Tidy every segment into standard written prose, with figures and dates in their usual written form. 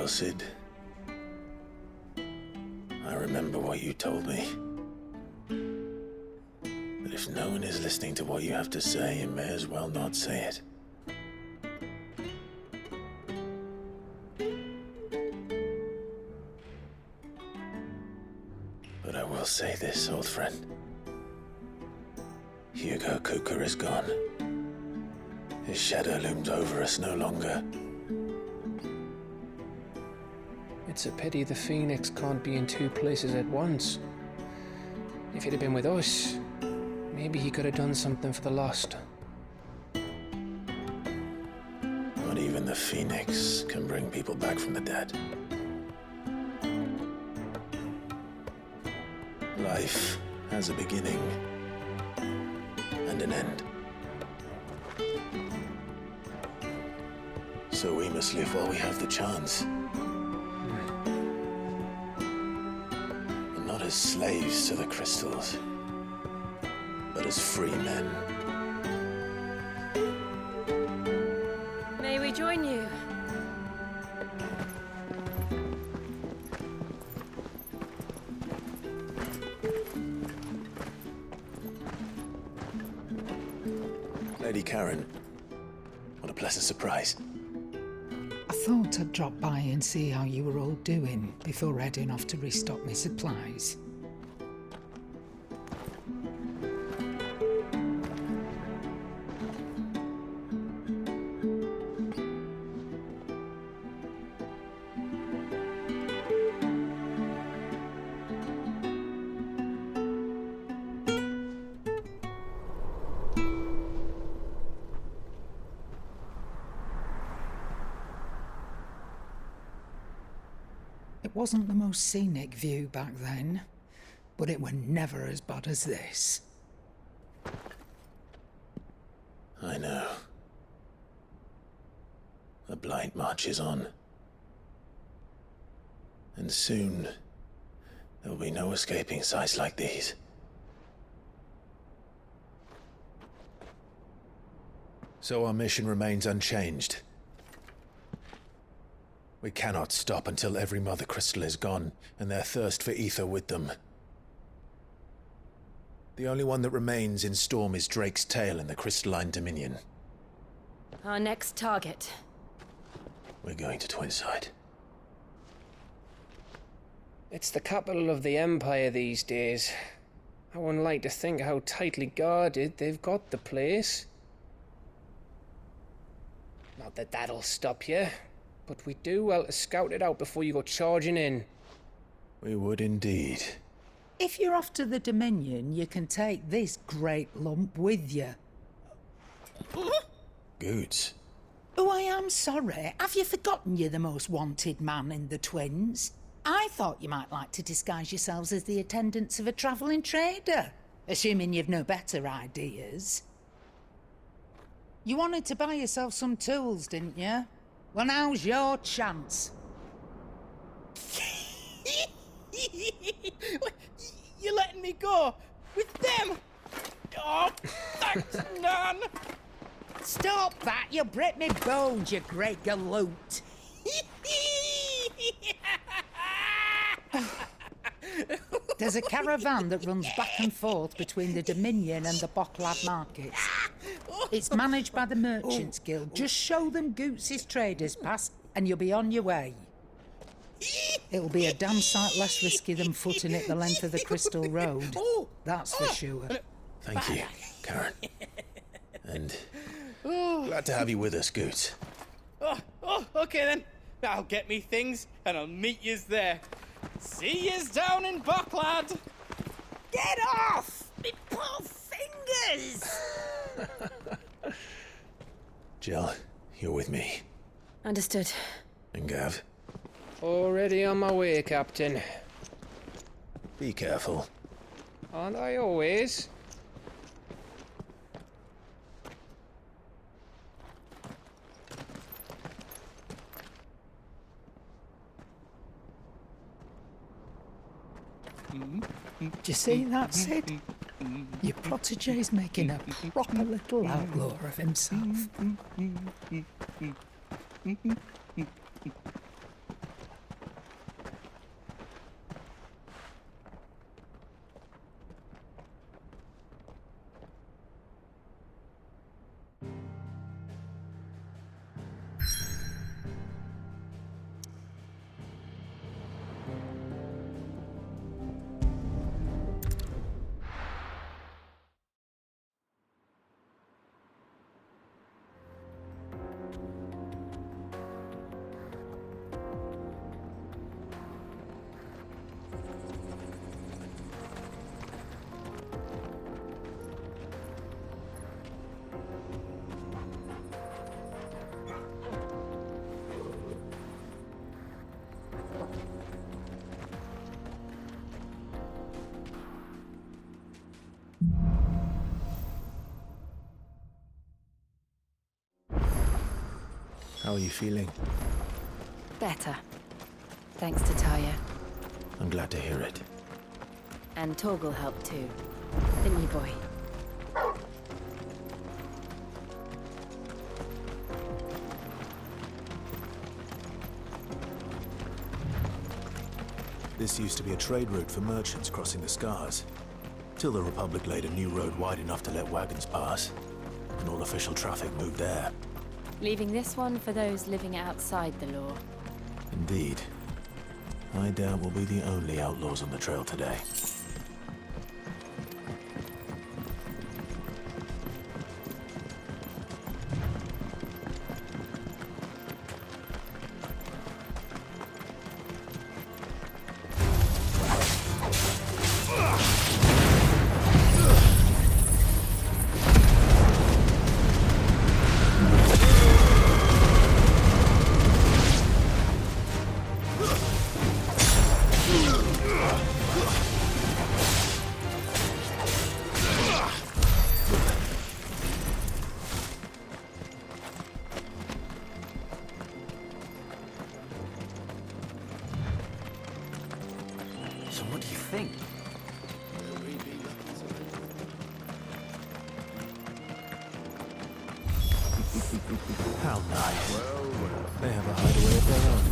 well, Sid. I remember what you told me. That if no one is listening to what you have to say, you may as well not say it. But I will say this, old friend. Hugo Kuka is gone. His shadow looms over us no longer. It's a pity the Phoenix can't be in two places at once. If he'd have been with us, maybe he could have done something for the lost. Not even the Phoenix can bring people back from the dead. Life has a beginning and an end. So we must live while we have the chance. And not as slaves to the crystals, but as free men. May we join you? Lady Karen, what a pleasant surprise. I thought I'd drop by and see how you were all doing before heading off to restock my supplies. It wasn't the most scenic view back then, but it were never as bad as this. I know. The blight marches on. And soon, there will be no escaping sights like these. So our mission remains unchanged. We cannot stop until every Mother Crystal is gone, and their thirst for ether with them. The only one that remains in Storm is Drake's tail in the Crystalline Dominion. Our next target. We're going to Twinside. It's the capital of the Empire these days. I wouldn't like to think how tightly guarded they've got the place. Not that that'll stop you, but we do well to scout it out before you go charging in. We would indeed. If you're off to the Dominion, you can take this great lump with you. Goods. Oh, I am sorry. Have you forgotten you're the most wanted man in the Twins? I thought you might like to disguise yourselves as the attendants of a travelling trader, assuming you've no better ideas. You wanted to buy yourself some tools, didn't you? Well, now's your chance. You're letting me go with them? Oh, thanks, Nan. Stop that! You'll break me bones, you great galoot. There's a caravan that runs back and forth between the Dominion and the Bocklad markets. It's managed by the Merchants Guild. Just show them Goots' traders pass and you'll be on your way. It'll be a damn sight less risky than footing it the length of the Crystal Road. That's for sure. Thank you, Karen. And glad to have you with us, Goots. Okay then. I'll get me things and I'll meet yous there. See yous down in Bocklad. Get off! Me poor fingers! Jill, you're with me. Understood. And Gav, Already on my way, Captain. be careful. Aren't I always? Do you see that, Sid? Your protege's making a proper little outlaw of himself. How are you feeling? Better. Thanks to Taya. I'm glad to hear it. And Torgal helped too. Didn't you, boy? This used to be a trade route for merchants crossing the Scars. Till the Republic laid a new road wide enough to let wagons pass. And all official traffic moved there. Leaving this one for those living outside the law. Indeed. I doubt we'll be the only outlaws on the trail today. So what do you think? How nice. They have a hideaway of their own.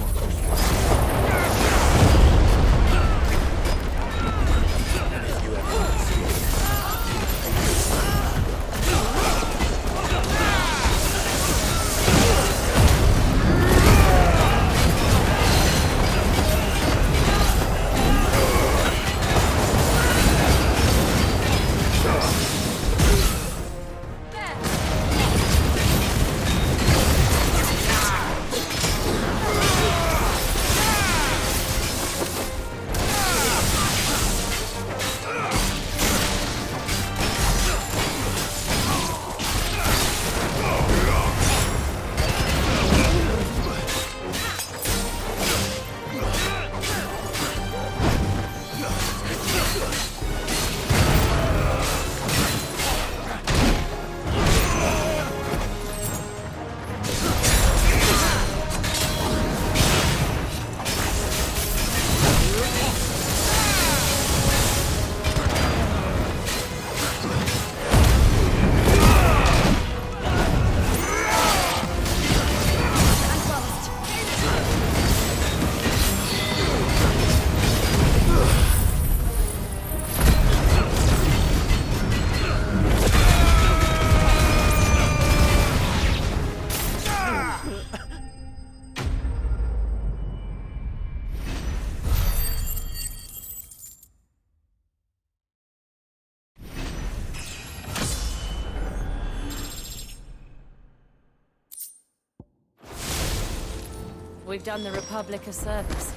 We've done the Republic a service.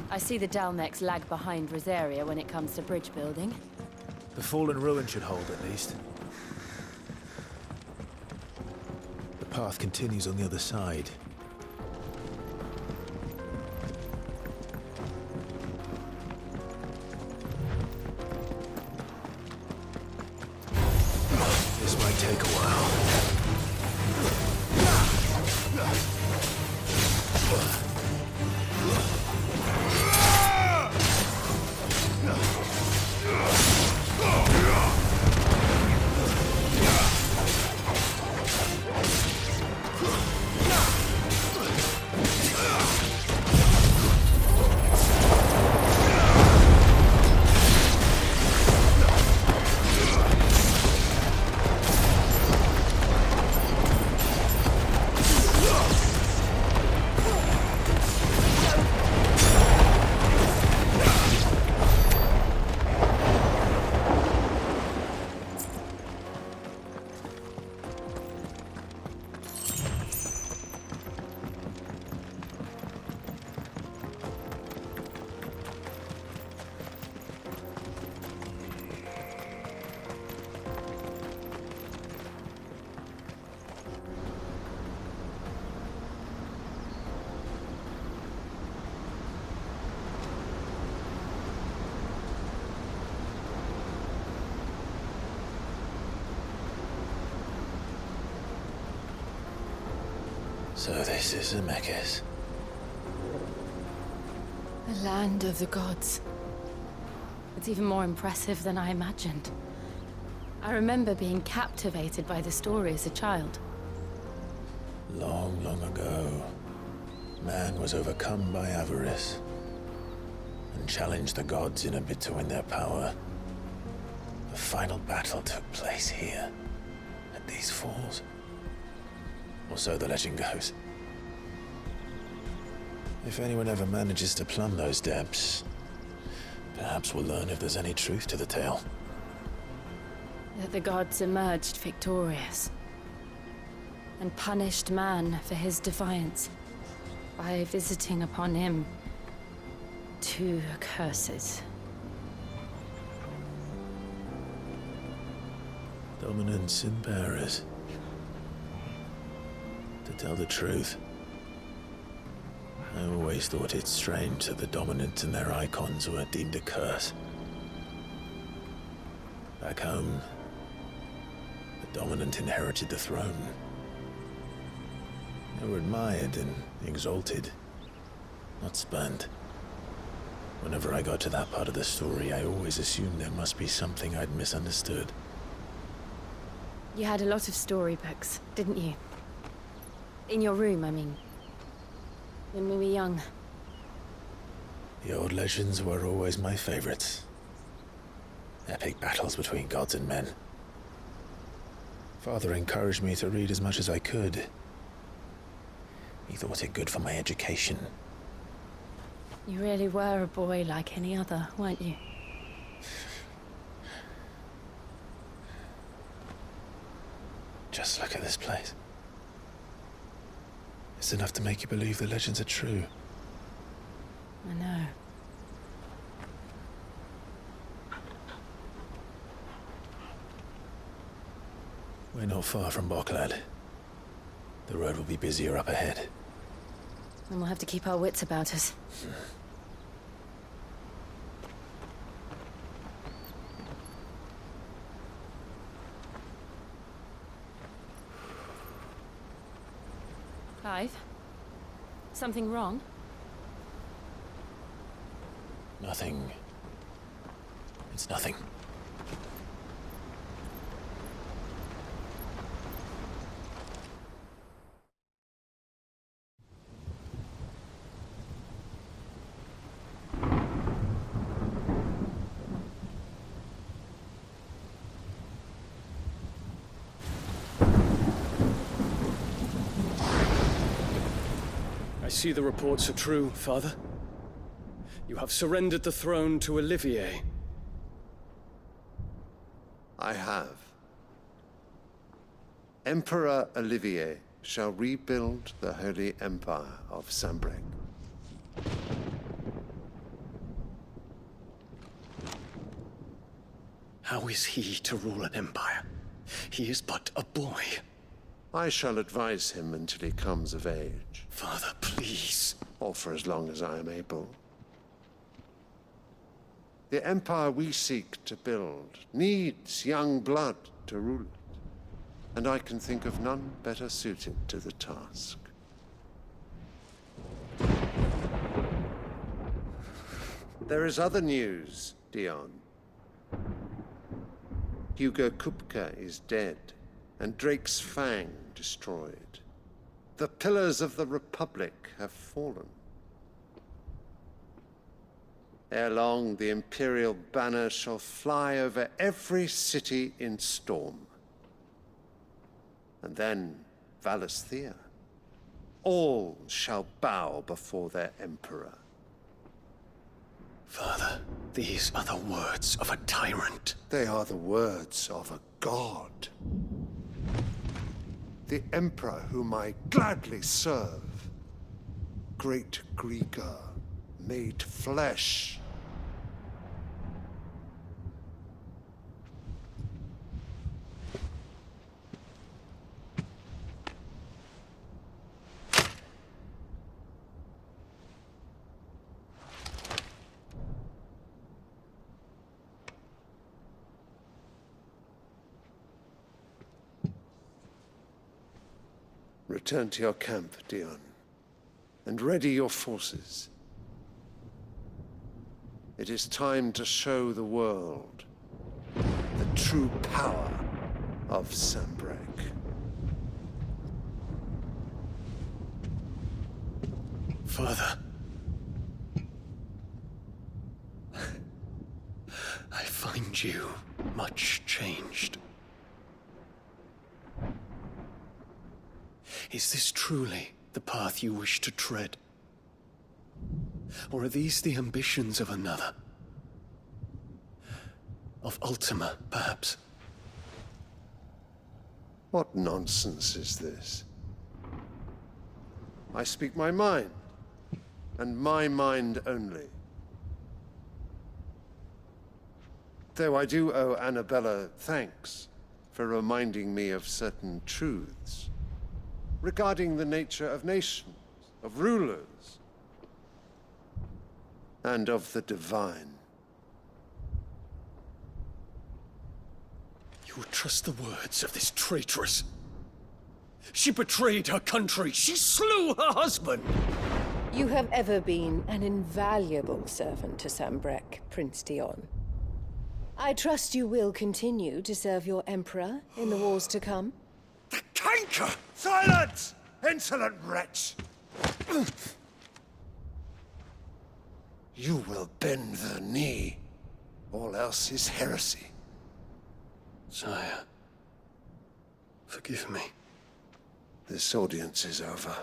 I see the Dalmex lag behind Rosaria when it comes to bridge building. The fallen ruin should hold, at least. The path continues on the other side. This might take a while. So this is Zemeckis. The land of the gods. It's even more impressive than I imagined. I remember being captivated by the story as a child. Long, long ago, man was overcome by avarice and challenged the gods in a bid to win their power. The final battle took place here, at these falls. Or so the legend goes. If anyone ever manages to plumb those depths, perhaps we'll learn if there's any truth to the tale. That the gods emerged victorious and punished man for his defiance by visiting upon him 2 curses. Dominance and bearers. To tell the truth, I always thought it strange that the dominant and their Eikons were deemed a curse. Back home, the dominant inherited the throne. They were admired and exalted, not spurned. Whenever I got to that part of the story, I always assumed there must be something I'd misunderstood. You had a lot of storybooks, didn't you? In your room, I mean. When we were young. The old legends were always my favorites. Epic battles between gods and men. Father encouraged me to read as much as I could. He thought it good for my education. You really were a boy like any other, weren't you? Just look at this place. It's enough to make you believe the legends are true. I know. We're not far from Boklad. The road will be busier up ahead. And we'll have to keep our wits about us. Clive? Something wrong? Nothing. It's nothing. I see the reports are true, Father. You have surrendered the throne to Olivier. I have. Emperor Olivier shall rebuild the Holy Empire of Sambrec. How is he to rule an empire? He is but a boy. I shall advise him until he comes of age, Father, please. or for as long as I am able. The empire we seek to build needs young blood to rule it, and I can think of none better suited to the task. There is other news, Dion. Hugo Kupka is dead, and Drake's Fang destroyed. The pillars of the Republic have fallen. Ere long, the Imperial banner shall fly over every city in Storm. And then Valisthea. All shall bow before their Emperor. Father, these are the words of a tyrant. They are the words of a god. The Emperor whom I gladly serve. Great Grieger, made flesh. Return to your camp, Dion, and ready your forces. It is time to show the world the true power of Sanbreque. Father. I find you much changed. Is this truly the path you wish to tread? Or are these the ambitions of another? Of Ultima, perhaps? What nonsense is this? I speak my mind, and my mind only. Though I do owe Annabella thanks for reminding me of certain truths regarding the nature of nations, of rulers, and of the divine. You would trust the words of this traitress? She betrayed her country. She slew her husband. You have ever been an invaluable servant to Sanbreque, Prince Dion. I trust you will continue to serve your Emperor in the wars to come. The canker! Silence! Insolent wretch! You will bend the knee. All else is heresy. Sire, forgive me. This audience is over.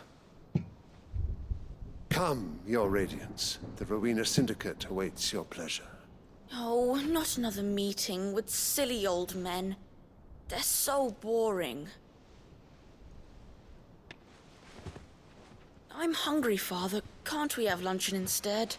Come, your Radiance. The Rowena Syndicate awaits your pleasure. Oh, not another meeting with silly old men. They're so boring. I'm hungry, Father. Can't we have luncheon instead?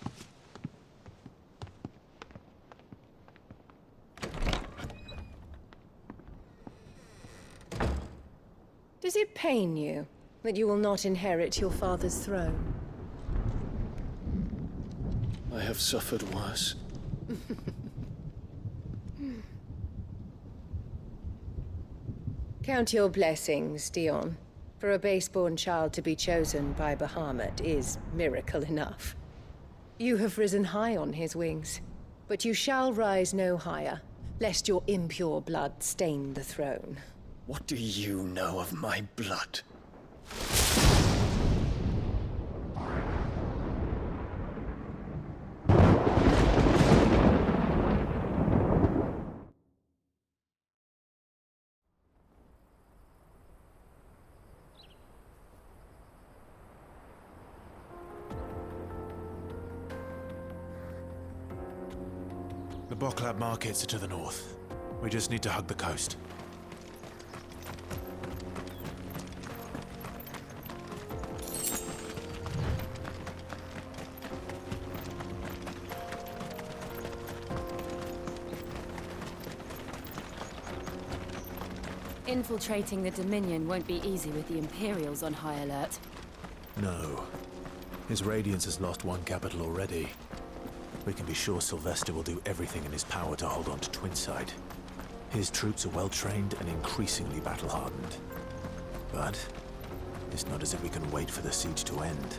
Does it pain you that you will not inherit your father's throne? I have suffered worse. Count your blessings, Dion. For a base-born child to be chosen by Bahamut is miracle enough. You have risen high on his wings, but you shall rise no higher, lest your impure blood stain the throne. What do you know of my blood? The Boklab markets are to the north. We just need to hug the coast. Infiltrating the Dominion won't be easy with the Imperials on high alert. No. His Radiance has lost one capital already. We can be sure Sylvester will do everything in his power to hold on to Twinside. His troops are well-trained and increasingly battle-hardened. But it's not as if we can wait for the siege to end.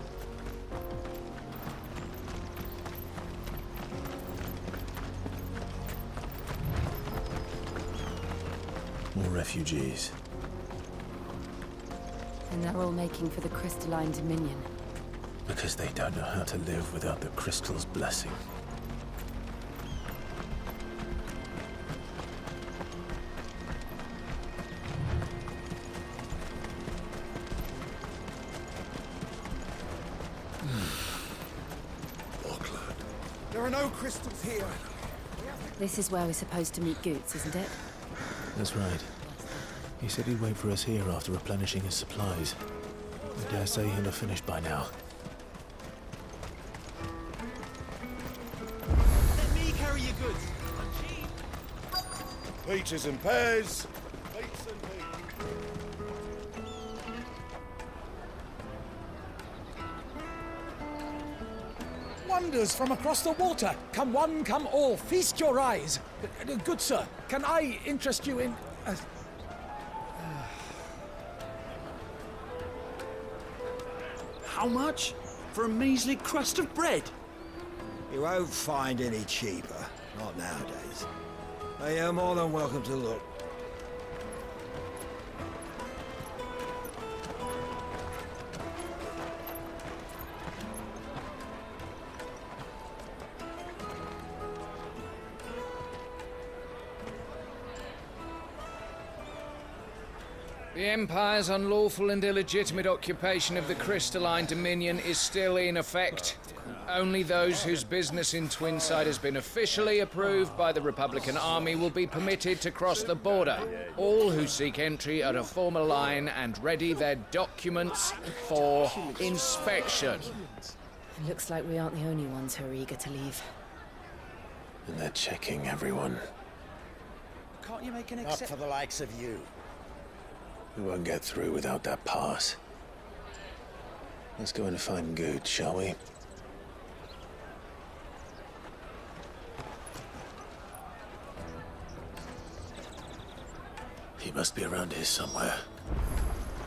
More refugees. And they're all making for the Crystalline Dominion. Because they don't know how to live without the Crystal's blessing. There are no crystals here. This is where we're supposed to meet Goots, isn't it? That's right. He said he'd wait for us here after replenishing his supplies. I dare say he'll have finished by now. Let me carry your goods. I'm cheap. Peaches and pears. Peaches and peas. Wonders from across the water. Come one, come all. Feast your eyes. Good sir, can I interest you in... How much? For a measly crust of bread? You won't find any cheaper. Not nowadays. But you're more than welcome to look. The Empire's unlawful and illegitimate occupation of the crystalline dominion is still in effect. Only those whose business in Twinside has been officially approved by the Republican Army will be permitted to cross the border. All who seek entry are to form a line and ready their documents for inspection. It looks like we aren't the only ones who are eager to leave. And they're checking everyone. Can't you make an Not for the likes of you. We won't get through without that pass. Let's go in and find Good, shall we? He must be around here somewhere.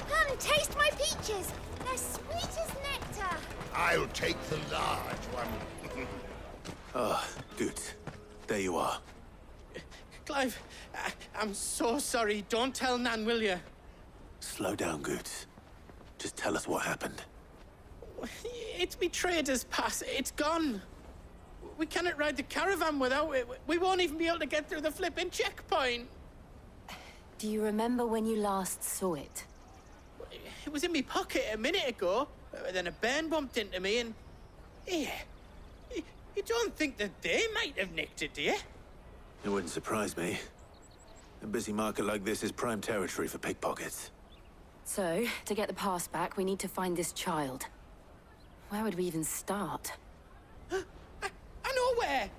Come, taste my peaches. They're sweet as nectar. I'll take the large one. Ah, Good. There you are. Clive, I'm so sorry. Don't tell Nan, will you? Slow down, Good. Just tell us what happened. It's me trader's pass. It's gone. We cannot ride the caravan without it. We won't even be able to get through the flipping checkpoint. Do you remember when you last saw it? It was in my pocket a minute ago. Then a bairn bumped into me and... Yeah. You don't think that they might have nicked it, do you? It wouldn't surprise me. A busy market like this is prime territory for pickpockets. So, to get the pass back, we need to find this child. Where would we even start? I know where!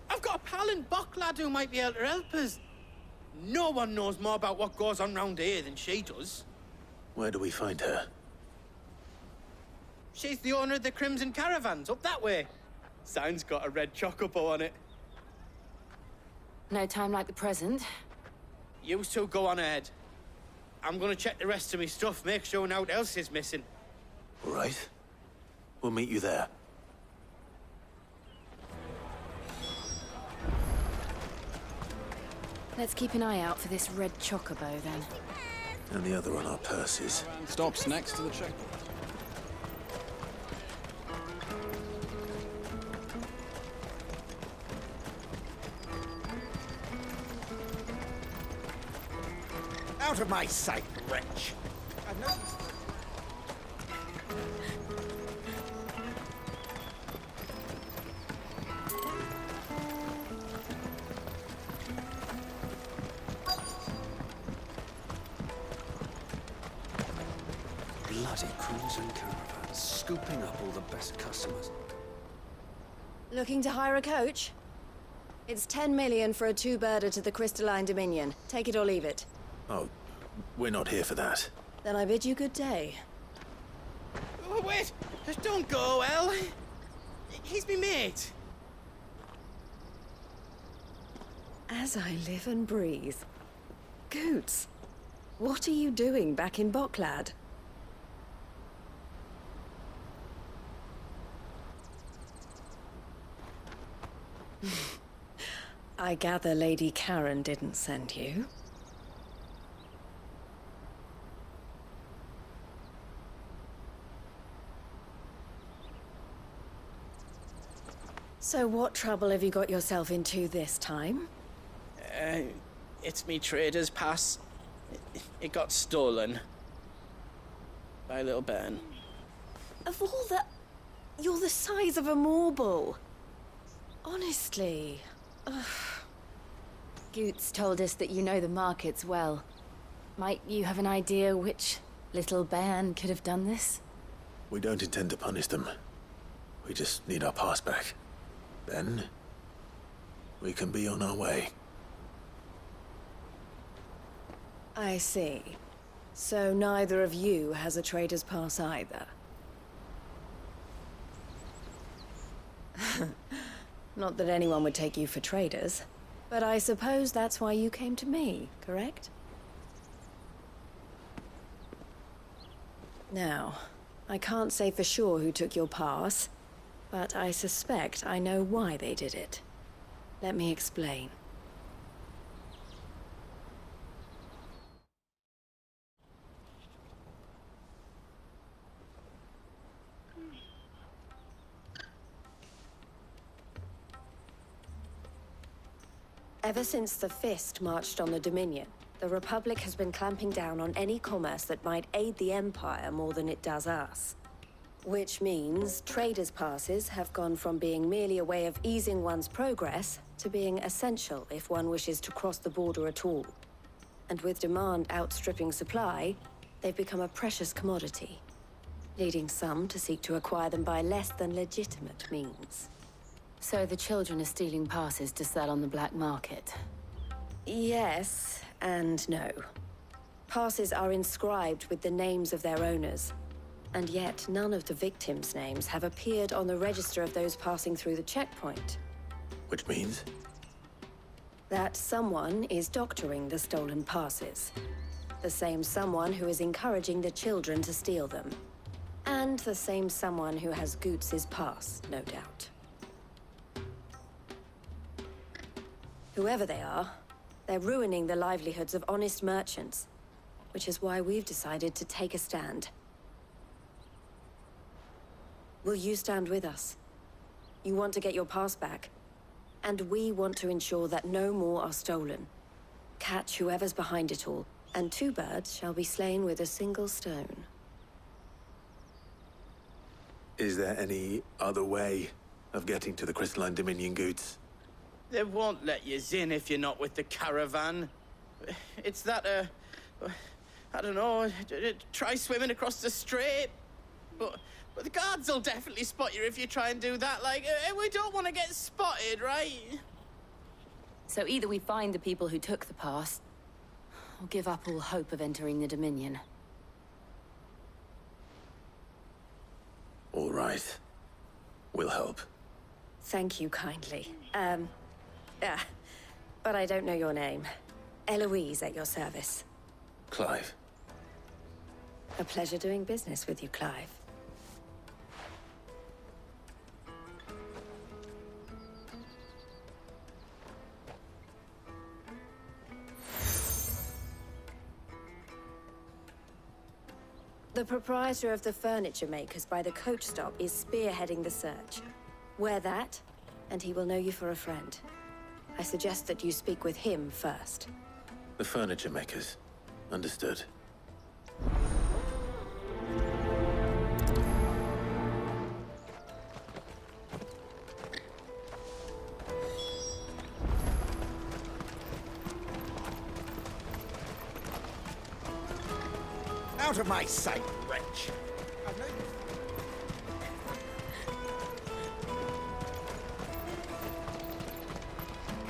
I've got a pal in Bocklad who might be able to help us. No one knows more about what goes on round here than she does. Where do we find her? She's the owner of the Crimson Caravans, up that way. Sign's got a red chocobo on it. No time like the present. You two go on ahead. I'm gonna check the rest of my stuff, make sure naught else is missing. All right. We'll meet you there. Let's keep an eye out for this red chocobo, then. And the other on our purses. Stops next to the checkpoint. Out of my sight, wretch! I've noticed. Bloody crimson caravans, scooping up all the best customers. Looking to hire a coach? It's 10 million for a two-birder to the Crystalline Dominion. Take it or leave it. Oh, we're not here for that. Then I bid you good day. Oh, wait! Don't go, El. He's me mate. As I live and breathe. Goots, what are you doing back in Bocklad? I gather Lady Karen didn't send you. So what trouble have you got yourself into this time? It's me trader's pass. It got stolen. By a little bairn. Of all the... You're the size of a marble. Honestly. Ugh. Goots told us that you know the markets well. Might you have an idea which little bairn could have done this? We don't intend to punish them. We just need our pass back. Then, we can be on our way. I see. So neither of you has a trader's pass either. Not that anyone would take you for traders, but I suppose that's why you came to me, correct? Now, I can't say for sure who took your pass, but I suspect I know why they did it. Let me explain. Ever since the Fist marched on the Dominion, the Republic has been clamping down on any commerce that might aid the Empire more than it does us. Which means traders' passes have gone from being merely a way of easing one's progress to being essential if one wishes to cross the border at all. And with demand outstripping supply, they've become a precious commodity, leading some to seek to acquire them by less than legitimate means. So the children are stealing passes to sell on the black market? Yes, and no. Passes are inscribed with the names of their owners, and yet none of the victims' names have appeared on the register of those passing through the checkpoint. Which means? That someone is doctoring the stolen passes. The same someone who is encouraging the children to steal them. And the same someone who has Goots's pass, no doubt. Whoever they are, they're ruining the livelihoods of honest merchants, which is why we've decided to take a stand. Will you stand with us? You want to get your pass back, and we want to ensure that no more are stolen. Catch whoever's behind it all, and two birds shall be slain with a single stone. Is there any other way of getting to the Crystalline Dominion Goods? They won't let you in if you're not with the caravan. It's that, I don't know, try swimming across the strait. But the guards will definitely spot you if you try and do that. Like, we don't want to get spotted, right? So either we find the people who took the pass, or give up all hope of entering the Dominion. All right. We'll help. Thank you kindly. But I don't know your name. Eloise at your service. Clive. A pleasure doing business with you, Clive. The proprietor of the furniture makers by the coach stop is spearheading the search. Wear that, and he will know you for a friend. I suggest that you speak with him first. The furniture makers. Understood. Out of my sight, wretch!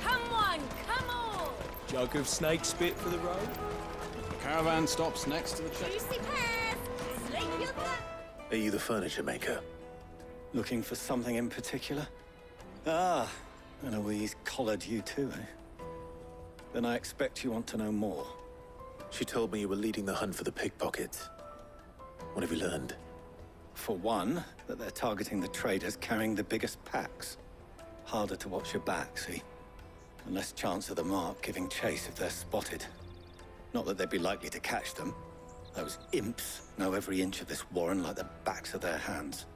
Come on, come on! Jug of snake spit for the road? The caravan stops next to the check. Juicy pears! Slake your gut! Are you the furniture maker? Looking for something in particular? Ah, Eloise collared you too, eh? Then I expect you want to know more. She told me you were leading the hunt for the pickpockets. What have you learned? For one, that they're targeting the traders carrying the biggest packs. Harder to watch your back, see? And less chance of the mark giving chase if they're spotted. Not that they'd be likely to catch them. Those imps know every inch of this warren like the backs of their hands.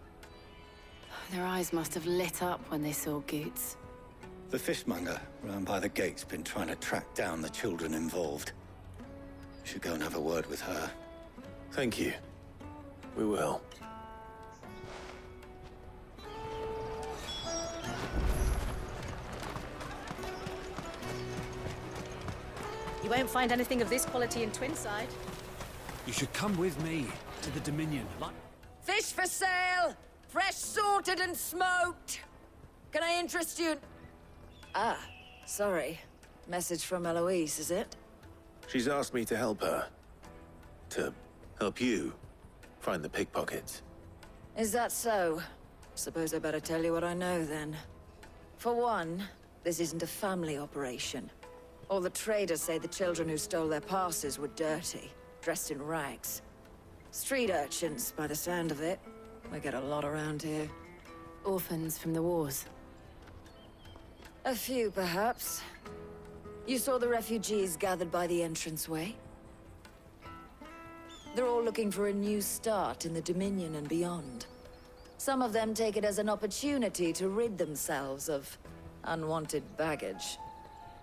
Their eyes must have lit up when they saw Goots. The fishmonger round by the gate's been trying to track down the children involved. You should go and have a word with her. Thank you. We will. You won't find anything of this quality in Twinside. You should come with me to the Dominion. Fish for sale! Fresh sorted and smoked! Can I interest you? Ah, sorry. Message from Eloise, is it? She's asked me to help her. To help you find the pickpockets. Is that so? Suppose I better tell you what I know, then. For one, this isn't a family operation. All the traders say the children who stole their passes were dirty, dressed in rags. Street urchins, by the sound of it. We get a lot around here. Orphans from the wars. A few, perhaps. You saw the refugees gathered by the entranceway? They're all looking for a new start in the Dominion and beyond. Some of them take it as an opportunity to rid themselves of unwanted baggage.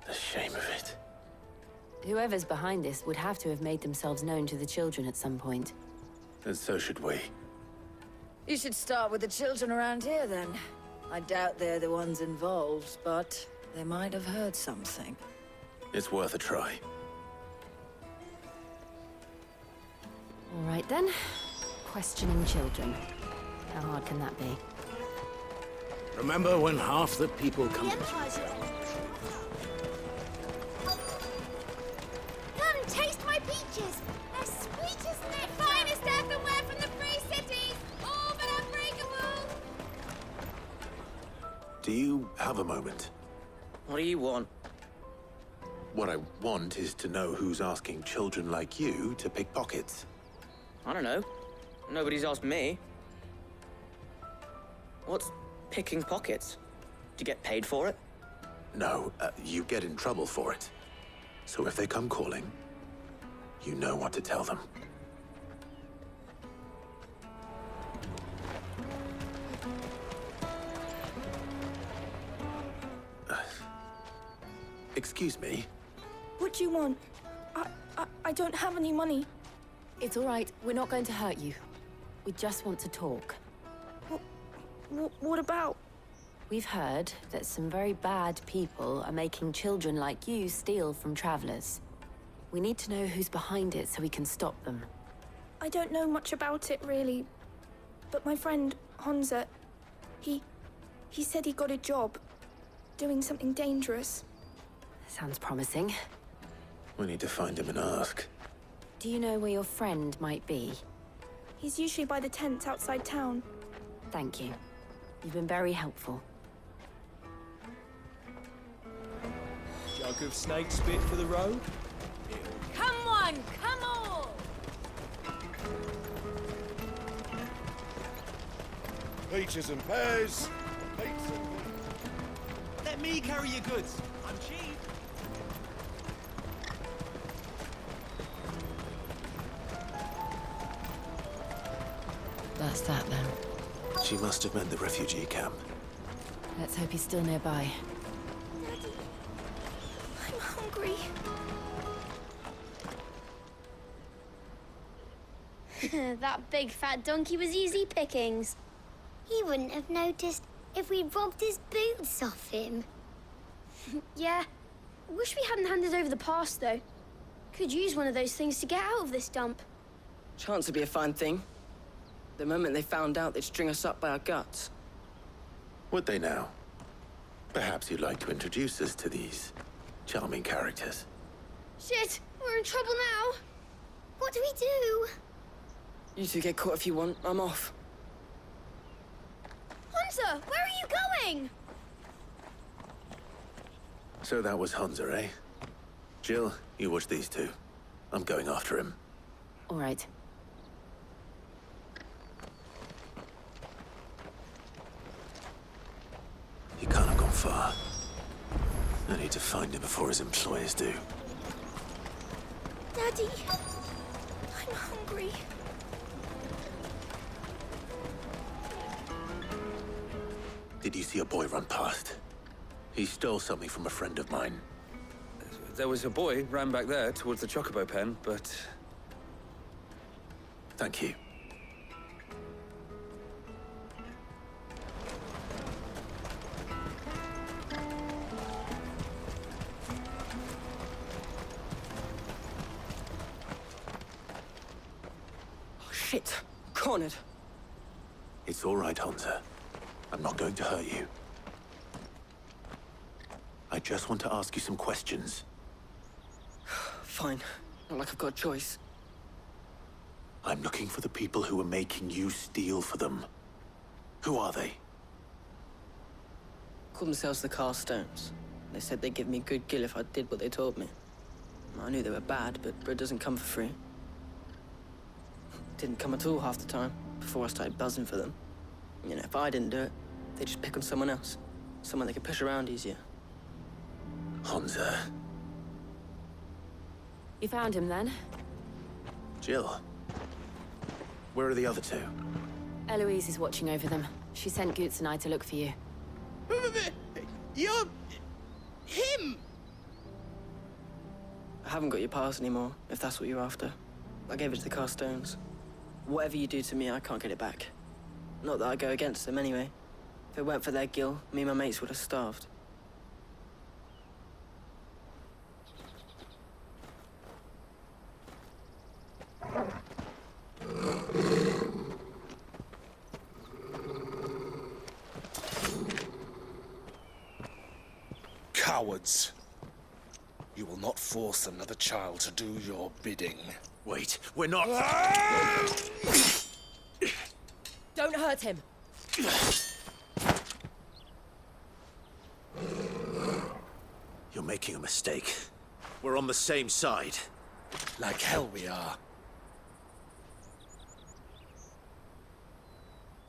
The shame of it. Whoever's behind this would have to have made themselves known to the children at some point. And so should we. You should start with the children around here, then. I doubt they're the ones involved, but they might have heard something. It's worth a try. All right, then. Questioning children. How hard can that be? Remember when half the people come... Come, taste my peaches! They're sweet as net! Finest earthenware from the Free Cities! All but unbreakable! Do you have a moment? What do you want? What I want is to know who's asking children like you to pick pockets. I don't know. Nobody's asked me. What's picking pockets? Do you get paid for it? No, you get in trouble for it. So if they come calling, you know what to tell them. Excuse me? What do you want? I don't have any money. It's all right. We're not going to hurt you. We just want to talk. What about? We've heard that some very bad people are making children like you steal from travelers. We need to know who's behind it so we can stop them. I don't know much about it, really. But my friend, Honza, he said he got a job doing something dangerous. Sounds promising. We need to find him and ask. Do you know where your friend might be? He's usually by the tents outside town. Thank you. You've been very helpful. Jug of snake spit for the road? Come on, come all! Peaches and pears. Pizza. Let me carry your goods. I'm cheap. That's that, then. She must have meant the refugee camp. Let's hope he's still nearby. Daddy, I'm hungry. That big fat donkey was easy pickings. He wouldn't have noticed if we'd robbed his boots off him. Yeah. Wish we hadn't handed over the pass, though. Could use one of those things to get out of this dump. Chance would be a fine thing. The moment they found out, they'd string us up by our guts. Would they now? Perhaps you'd like to introduce us to these charming characters. Shit, we're in trouble now. What do we do? You two get caught if you want. I'm off. Hunter, where are you going? So that was Hunza, eh? Jill, you watch these two. I'm going after him. All right. He can't have gone far. I need to find him before his employers do. Daddy, I'm hungry. Did you see a boy run past? He stole something from a friend of mine. There was a boy ran back there towards the Chocobo pen, but... Thank you. Oh, shit. Cornered. It's all right, Hunter. I'm not going to hurt you. I just want to ask you some questions. Fine. Not like I've got a choice. I'm looking for the people who are making you steal for them. Who are they? Call themselves the Carstones. They said they'd give me good gill if I did what they told me. I knew they were bad, but bread doesn't come for free. didn't come at all half the time, before I started buzzing for them. You know, if I didn't do it, they'd just pick on someone else. Someone they could push around easier. Honza. You found him then? Jill. Where are the other two? Eloise is watching over them. She sent Goots and I to look for you. You're... him! I haven't got your pass anymore, if that's what you're after. I gave it to the Carstones. Whatever you do to me, I can't get it back. Not that I go against them anyway. If it weren't for their guild, me and my mates would have starved. Cowards. You will not force another child to do your bidding. Wait, we're not... Don't hurt him. You're making a mistake. We're on the same side. Like hell we are.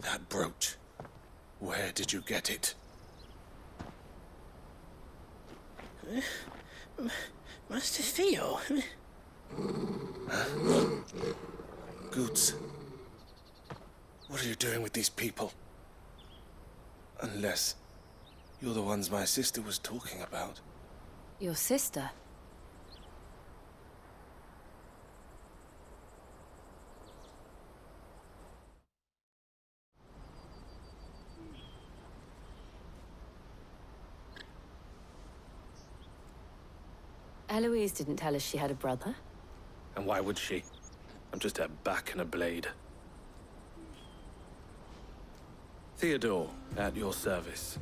That brooch. Where did you get it? Master Theo. Goots. What are you doing with these people? Unless you're the ones my sister was talking about. Your sister? Eloise didn't tell us she had a brother. And why would she? I'm just her back and a blade. Theodore, at your service.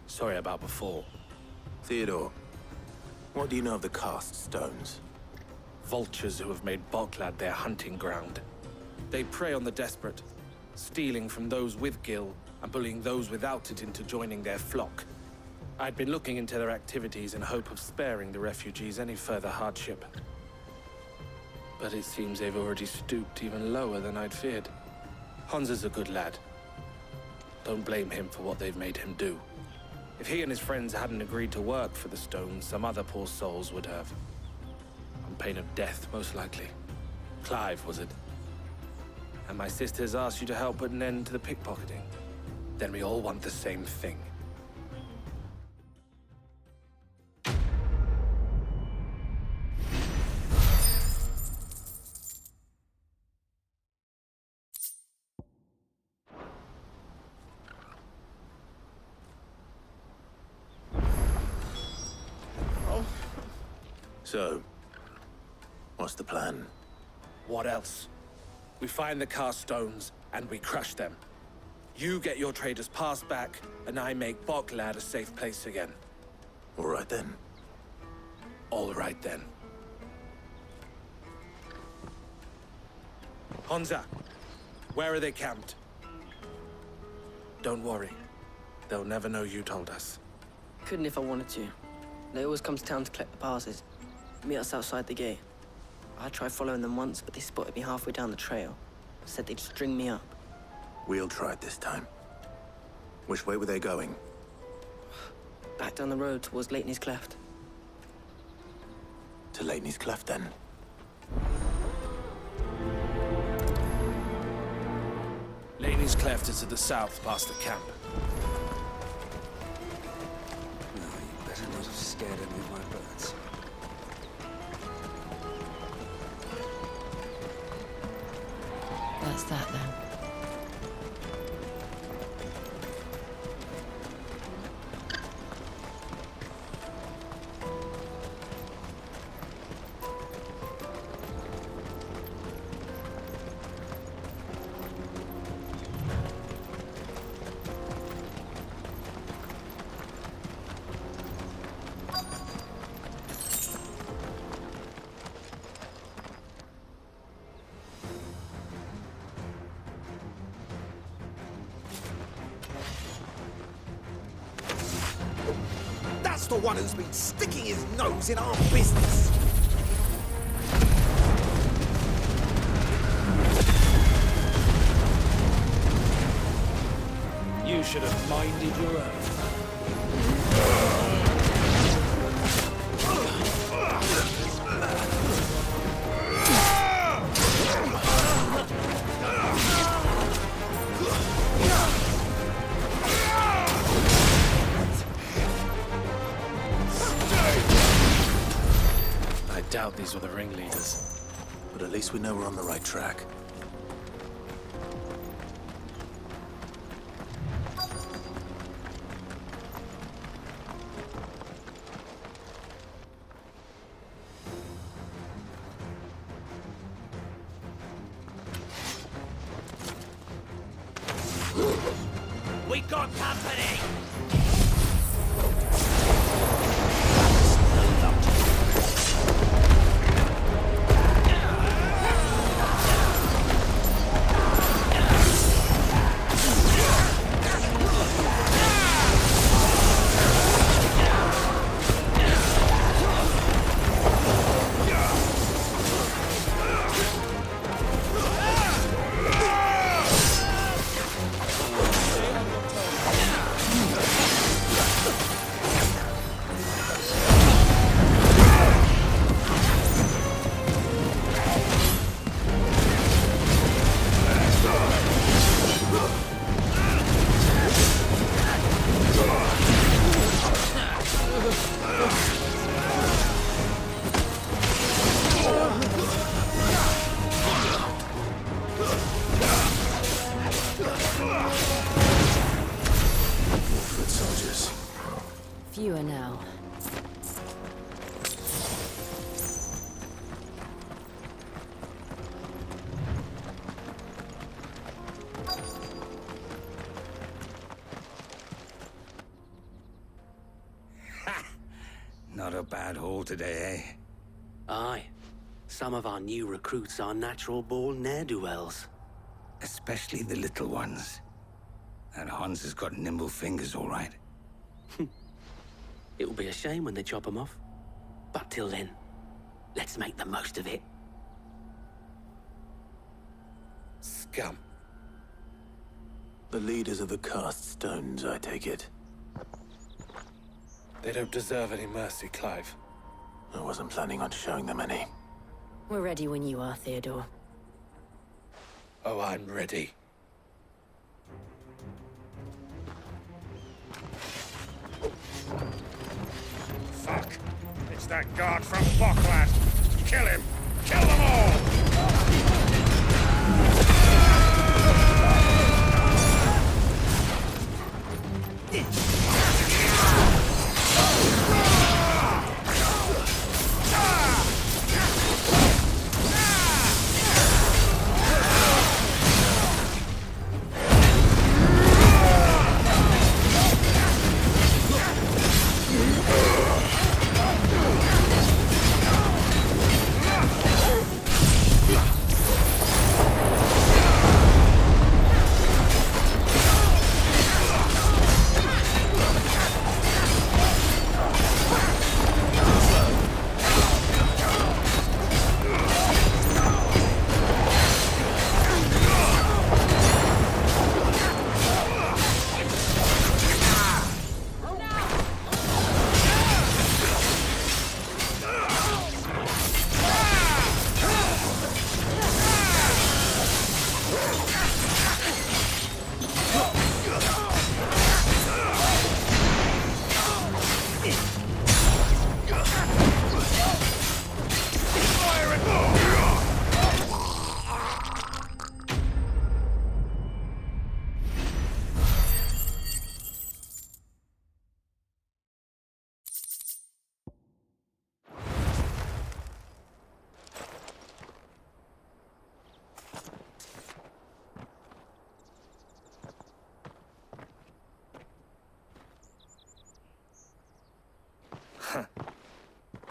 Sorry about before. Theodore, what do you know of the cast stones? Vultures who have made Boklad their hunting ground. They prey on the desperate, stealing from those with gil and bullying those without it into joining their flock. I'd been looking into their activities in hope of sparing the refugees any further hardship. But it seems they've already stooped even lower than I'd feared. Honza's a good lad. Don't blame him for what they've made him do. If he and his friends hadn't agreed to work for the stones, some other poor souls would have. On pain of death, most likely. Clive, was it? And my sisters asked you to help put an end to the pickpocketing. Then we all want the same thing. So, what's the plan? What else? We find the cast stones, and we crush them. You get your trader's pass back, and I make Boklad a safe place again. All right then. All right then. Honza, where are they camped? Don't worry. They'll never know you told us. Couldn't if I wanted to. They always come to town to collect the passes. Meet us outside the gate. I tried following them once, but they spotted me halfway down the trail. Said they'd string me up. We'll try it this time. Which way were they going? Back down the road towards Leitney's Cleft. To Leitney's Cleft, then. Leitney's Cleft is to the south, past the camp. No, you better not have scared any of my birds. That's that then. That's the one who's been sticking his nose in our business. should have minded your own. I doubt these were the ringleaders. But at least we know we're on the right track. We got company! Fewer now. Not a bad haul today, eh? Aye. Some of our new recruits are natural-born ne'er-do-wells. Especially the little ones. And Hans has got nimble fingers, all right. It will be a shame when they chop them off. But till then, let's make the most of it. Scum. The leaders of the cast stones, I take it. They don't deserve any mercy, Clive. I wasn't planning on showing them any. We're ready when you are, Theodore. Oh, I'm ready. Fuck! It's that guard from Bocklad! Kill him! Kill them all!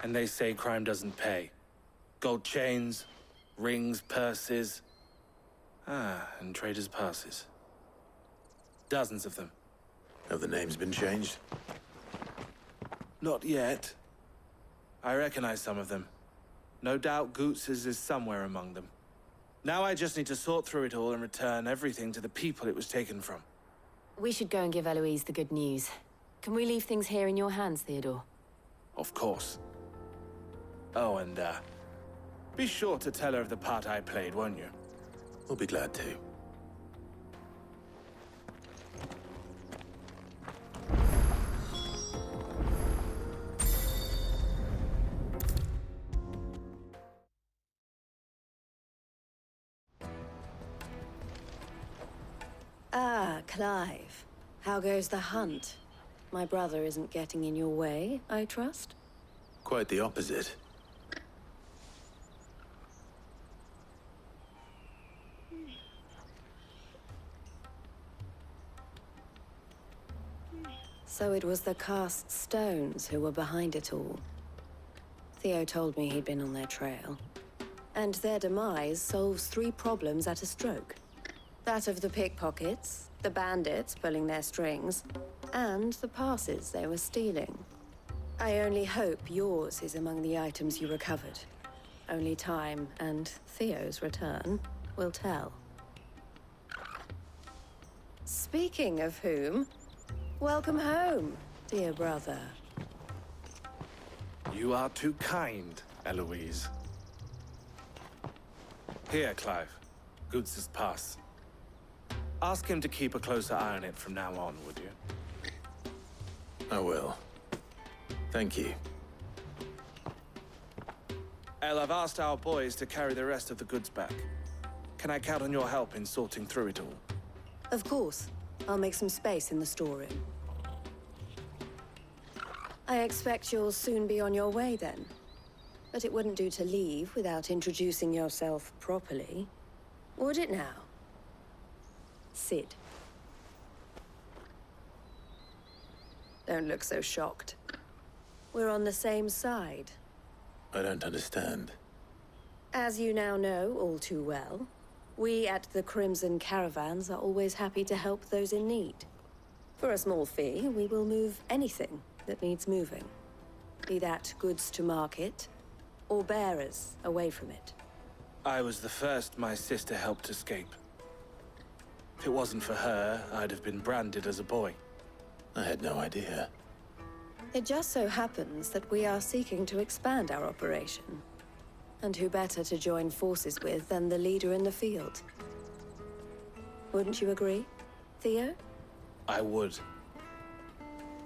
And they say crime doesn't pay. Gold chains, rings, purses. And traders' passes. Dozens of them. Have the names been changed? Not yet. I recognize some of them. No doubt Goots's is somewhere among them. Now I just need to sort through it all and return everything to the people it was taken from. We should go and give Eloise the good news. Can we leave things here in your hands, Theodore? Of course. Oh, and, be sure to tell her of the part I played, won't you? We'll be glad to. Ah, Clive. How goes the hunt? My brother isn't getting in your way, I trust? Quite the opposite. So it was the cast stones who were behind it all. Theo told me he'd been on their trail. And their demise solves 3 problems at a stroke. That of the pickpockets, the bandits pulling their strings, and the passes they were stealing. I only hope yours is among the items you recovered. Only time and Theo's return will tell. Speaking of whom, welcome home, dear brother. You are too kind, Eloise. Here, Clive. Goods' pass. Ask him to keep a closer eye on it from now on, would you? I will. Thank you. El, I've asked our boys to carry the rest of the goods back. Can I count on your help in sorting through it all? Of course. I'll make some space in the storeroom. I expect you'll soon be on your way then. But it wouldn't do to leave without introducing yourself properly. Would it now? Sid. Don't look so shocked. We're on the same side. I don't understand. As you now know all too well, we at the Crimson Caravans are always happy to help those in need. For a small fee, we will move anything that needs moving. Be that goods to market, or bearers away from it. I was the first my sister helped escape. If it wasn't for her, I'd have been branded as a boy. I had no idea. It just so happens that we are seeking to expand our operation. And who better to join forces with than the leader in the field? Wouldn't you agree, Theo? I would.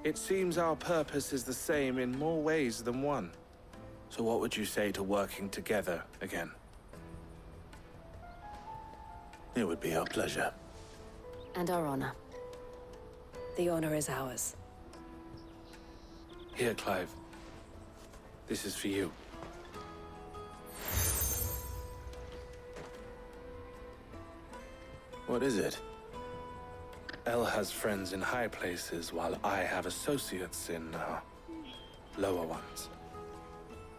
It seems our purpose is the same in more ways than one. So what would you say to working together again? It would be our pleasure. And our honor. The honor is ours. Here, Clive. This is for you. What is it? El has friends in high places, while I have associates in, lower ones.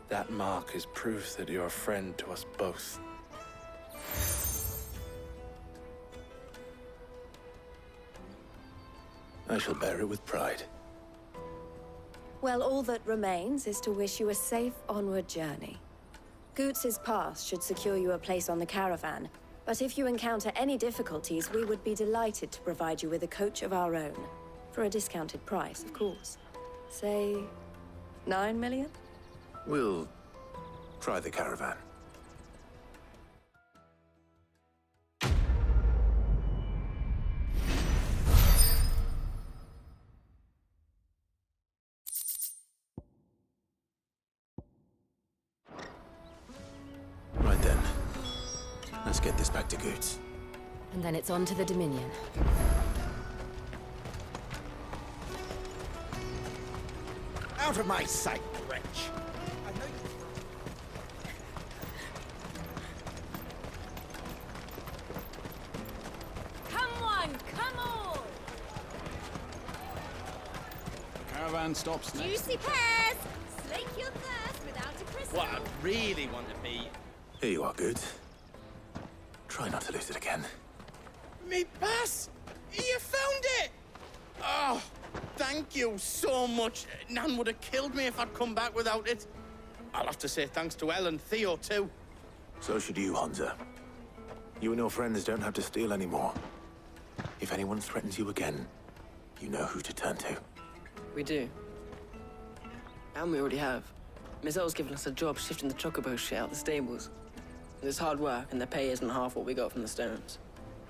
That mark is proof that you're a friend to us both. I shall bear it with pride. Well, all that remains is to wish you a safe onward journey. Goots' pass should secure you a place on the caravan, but if you encounter any difficulties, we would be delighted to provide you with a coach of our own. For a discounted price, of course. Say, 9 million? We'll try the caravan. Right then. Let's get this back to Goots. And then it's on to the Dominion. Out of my sight, wretch! Come on, come on! The caravan stops next. Juicy pears! Slake your thirst without a crystal. What I really want to be... Here you are, Goots. Try not to lose it again. Me pass! You found it! Oh, thank you so much. Nan would have killed me if I'd come back without it. I'll have to say thanks to Elle and Theo, too. So should you, Hansa. You and your friends don't have to steal anymore. If anyone threatens you again, You know who to turn to. We do. And we already have. Miss L's given us a job shifting the chocobo shit out the stables. It's hard work, and the pay isn't half what we got from the stones.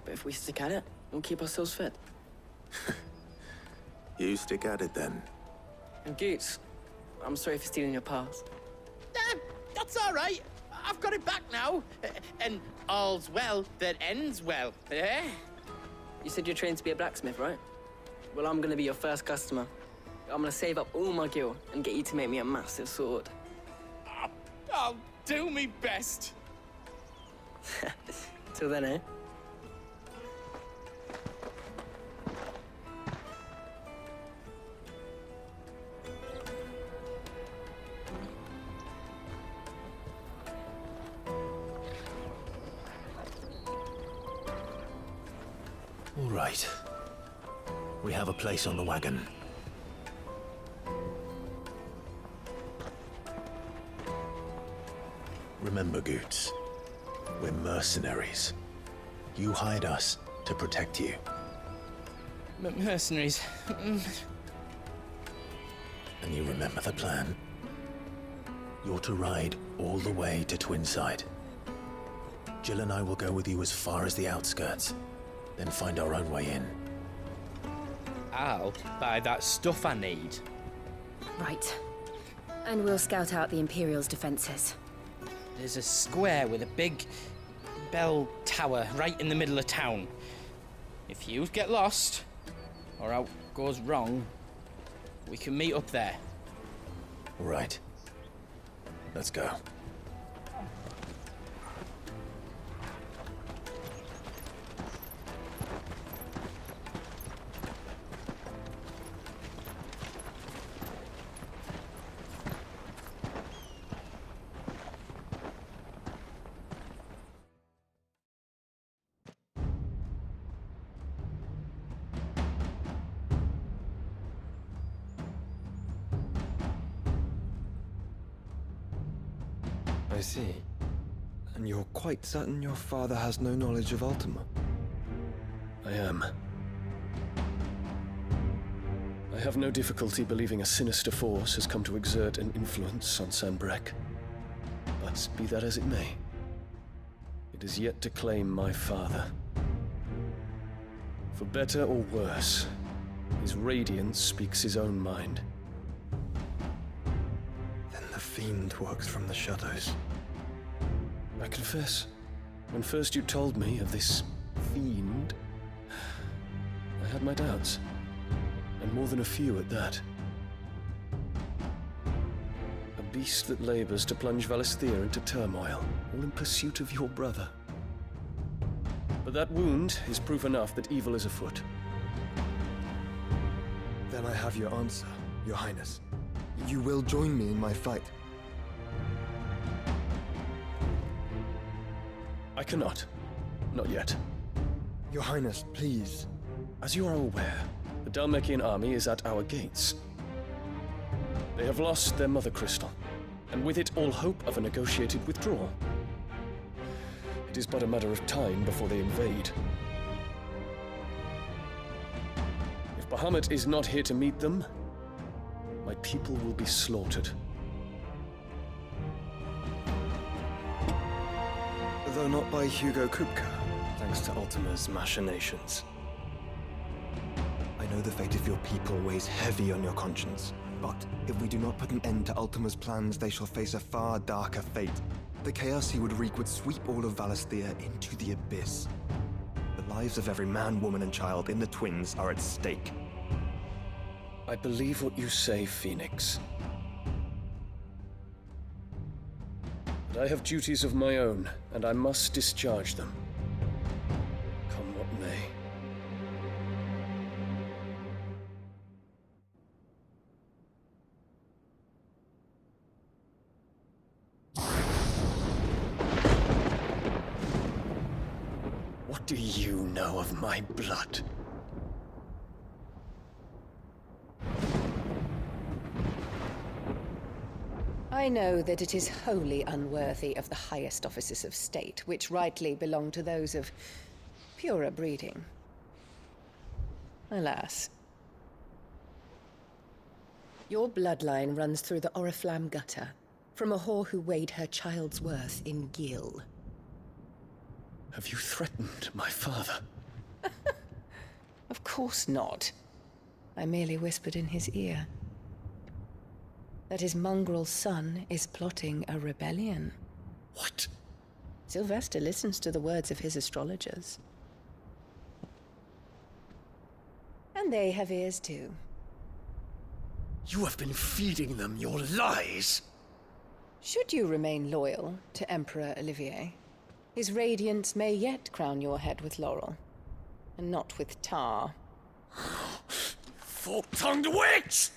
But if we stick at it, we'll keep ourselves fed. You stick at it then. And Goots, I'm sorry for stealing your pass. That's all right. I've got it back now. And all's well that ends well, eh? You said you're trained to be a blacksmith, right? Well, I'm gonna be your first customer. I'm gonna save up all my gil and get you to make me a massive sword. I'll do me best. Till then, eh? All right. We have a place on the wagon. Remember, Goots, we're mercenaries. You hired us to protect you. Mercenaries. And you remember the plan? You're to ride all the way to Twinside. Jill and I will go with you as far as the outskirts, then find our own way in. I'll buy that stuff I need. Right. And we'll scout out the Imperial's defenses. There's a square with a big bell tower right in the middle of town. If you get lost, or out goes wrong, we can meet up there. Right. Let's go. I see. And you're quite certain your father has no knowledge of Ultima? I am. I have no difficulty believing a sinister force has come to exert an influence on Sanbreque. But be that as it may, it is yet to claim my father. For better or worse, his radiance speaks his own mind. Then the Fiend works from the shadows. I confess, when first you told me of this Fiend, I had my doubts. And more than a few at that. A beast that labors to plunge Valisthea into turmoil, all in pursuit of your brother. But that wound is proof enough that evil is afoot. Then I have your answer, Your Highness. You will join me in my fight. I cannot. Not yet. Your Highness, please. As you are aware, the Dhalmekian army is at our gates. They have lost their mother crystal, and with it all hope of a negotiated withdrawal. It is but a matter of time before they invade. If Bahamut is not here to meet them, my people will be slaughtered. Though not by Hugo Kupka, thanks to Ultima's machinations. I know the fate of your people weighs heavy on your conscience, but if we do not put an end to Ultima's plans, they shall face a far darker fate. The chaos he would wreak would sweep all of Valisthea into the abyss. The lives of every man, woman, and child in the Twins are at stake. I believe what you say, Phoenix. But I have duties of my own, and I must discharge them. Come what may. What do you know of my blood? I know that it is wholly unworthy of the highest offices of state, which rightly belong to those of purer breeding. Alas, Your bloodline runs through the Oriflamme gutter, from a whore who weighed her child's worth in gil. Have you threatened my father? Of course not. I merely whispered in his ear that his mongrel son is plotting a rebellion. What? Sylvester listens to the words of his astrologers. And they have ears too. You have been feeding them your lies! Should you remain loyal to Emperor Olivier, his radiance may yet crown your head with laurel, and not with tar. Fork-tongued witch!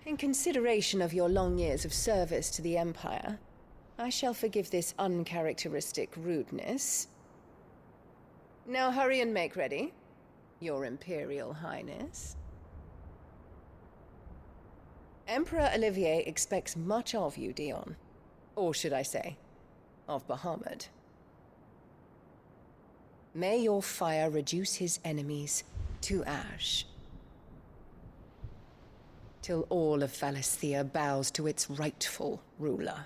In consideration of your long years of service to the Empire, I shall forgive this uncharacteristic rudeness. Now hurry and make ready, Your Imperial Highness. Emperor Olivier expects much of you, Dion. Or should I say, of Bahamut. May your fire reduce his enemies to ash, till all of Valisthea bows to its rightful ruler.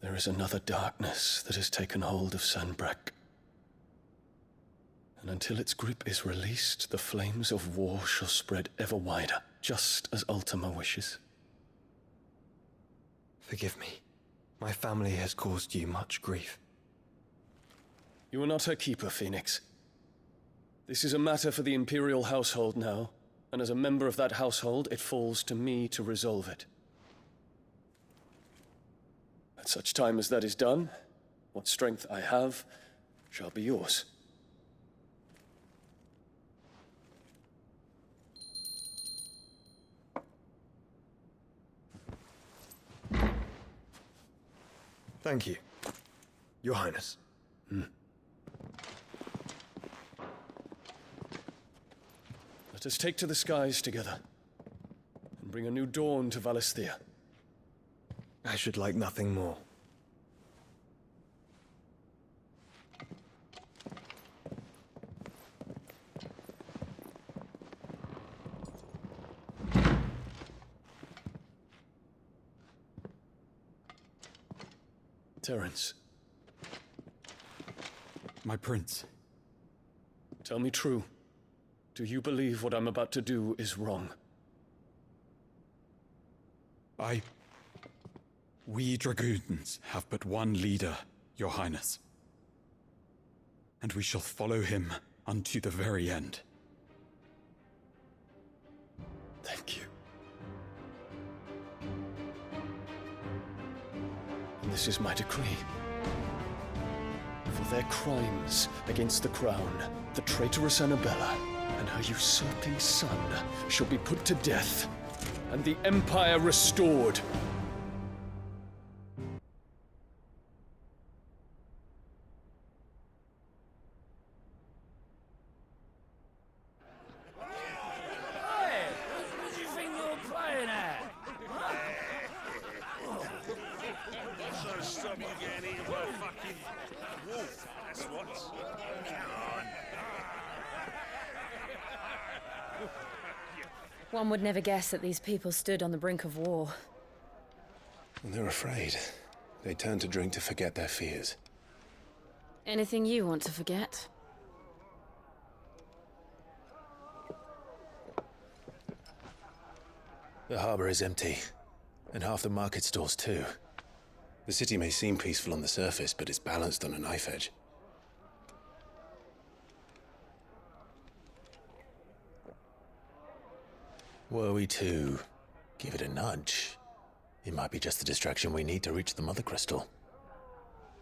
There is another darkness that has taken hold of Sanbreque. And until its grip is released, the flames of war shall spread ever wider, just as Ultima wishes. Forgive me. My family has caused you much grief. You are not her keeper, Phoenix. This is a matter for the Imperial household now, and as a member of that household, it falls to me to resolve it. At such time as that is done, what strength I have shall be yours. Thank you, Your Highness. Let us take to the skies together, and bring a new dawn to Valisthea. I should like nothing more. Terence. My prince. Tell me true. Do you believe what I'm about to do is wrong? We dragoons have but one leader, Your Highness. And we shall follow him unto the very end. Thank you. And this is my decree. For their crimes against the crown, the traitorous Annabella and her usurping son shall be put to death, and the Empire restored. One would never guess that these people stood on the brink of war. And they're afraid. They turn to drink to forget their fears. Anything you want to forget? The harbor is empty, and half the market stalls too. The city may seem peaceful on the surface, but it's balanced on a knife edge. Were we to give it a nudge, it might be just the distraction we need to reach the Mother Crystal.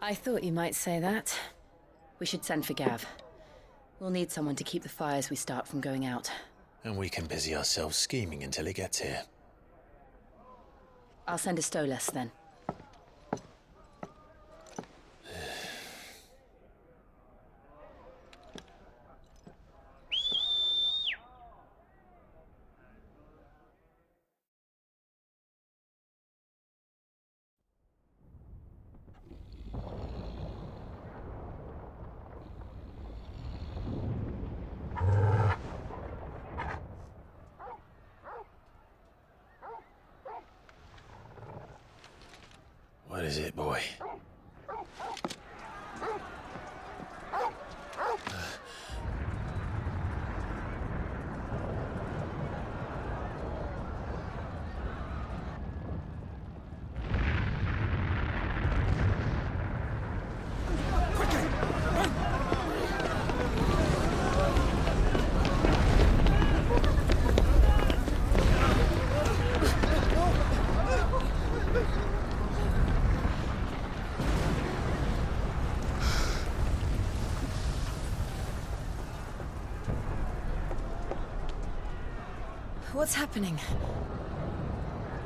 I thought you might say that. We should send for Gav. We'll need someone to keep the fires we start from going out. And we can busy ourselves scheming until he gets here. I'll send a Stolas then. What is it, boy? What's happening?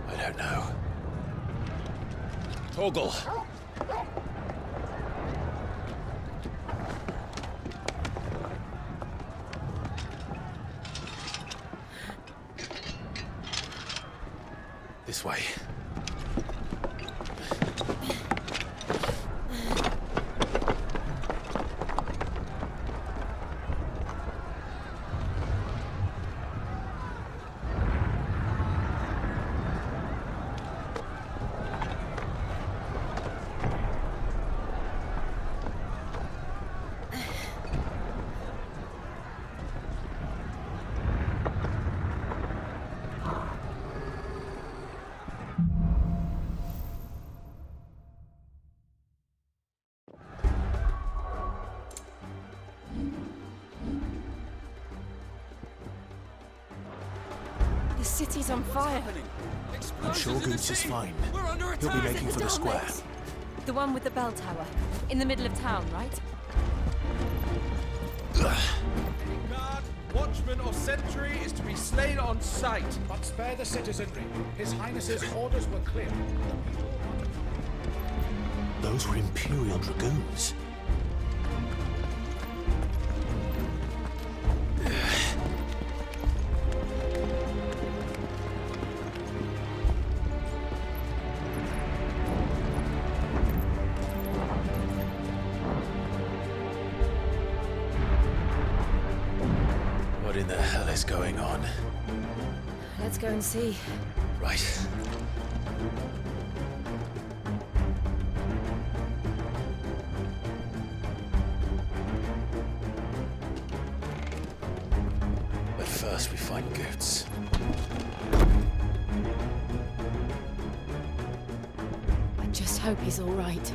I don't know. Torgal! This way. The city's on fire. I'm sure Goots is fine. He'll be making for the square. The one with the bell tower. In the middle of town, right? Guard, watchman or sentry is to be slain on sight. But spare the citizenry. His Highness's orders were clear. Those were Imperial Dragoons. What in the hell is going on? Let's go and see. Right. But first we find Goots. I just hope he's all right.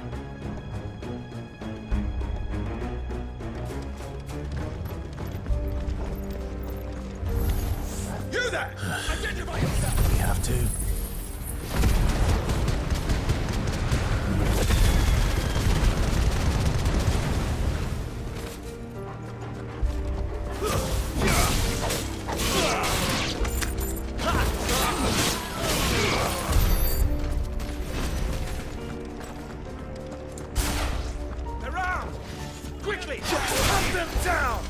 You there! Identify yourself! We have to. Around! Quickly! Hunt them down!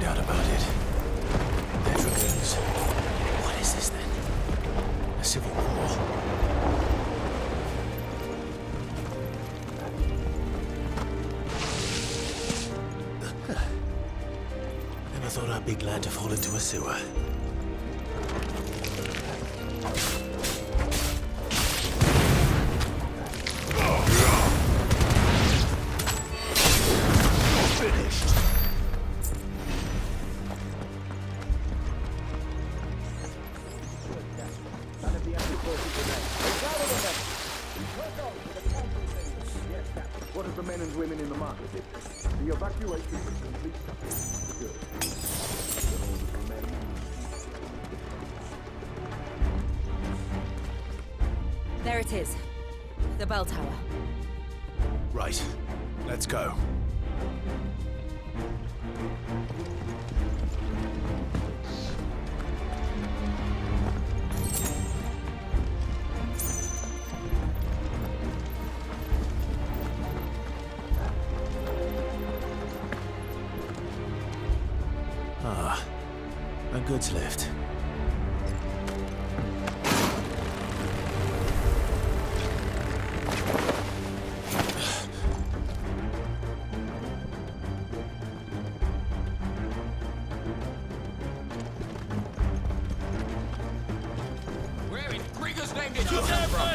out about it. They're dragoons. What is this then? A civil war? Never thought I'd be glad to fall into a sewer. What of the men and women in the market? The evacuation was complete. Good. There it is. The bell tower. Right. Let's go. Ah, a goods lift. Where in Krieger's name did you come from?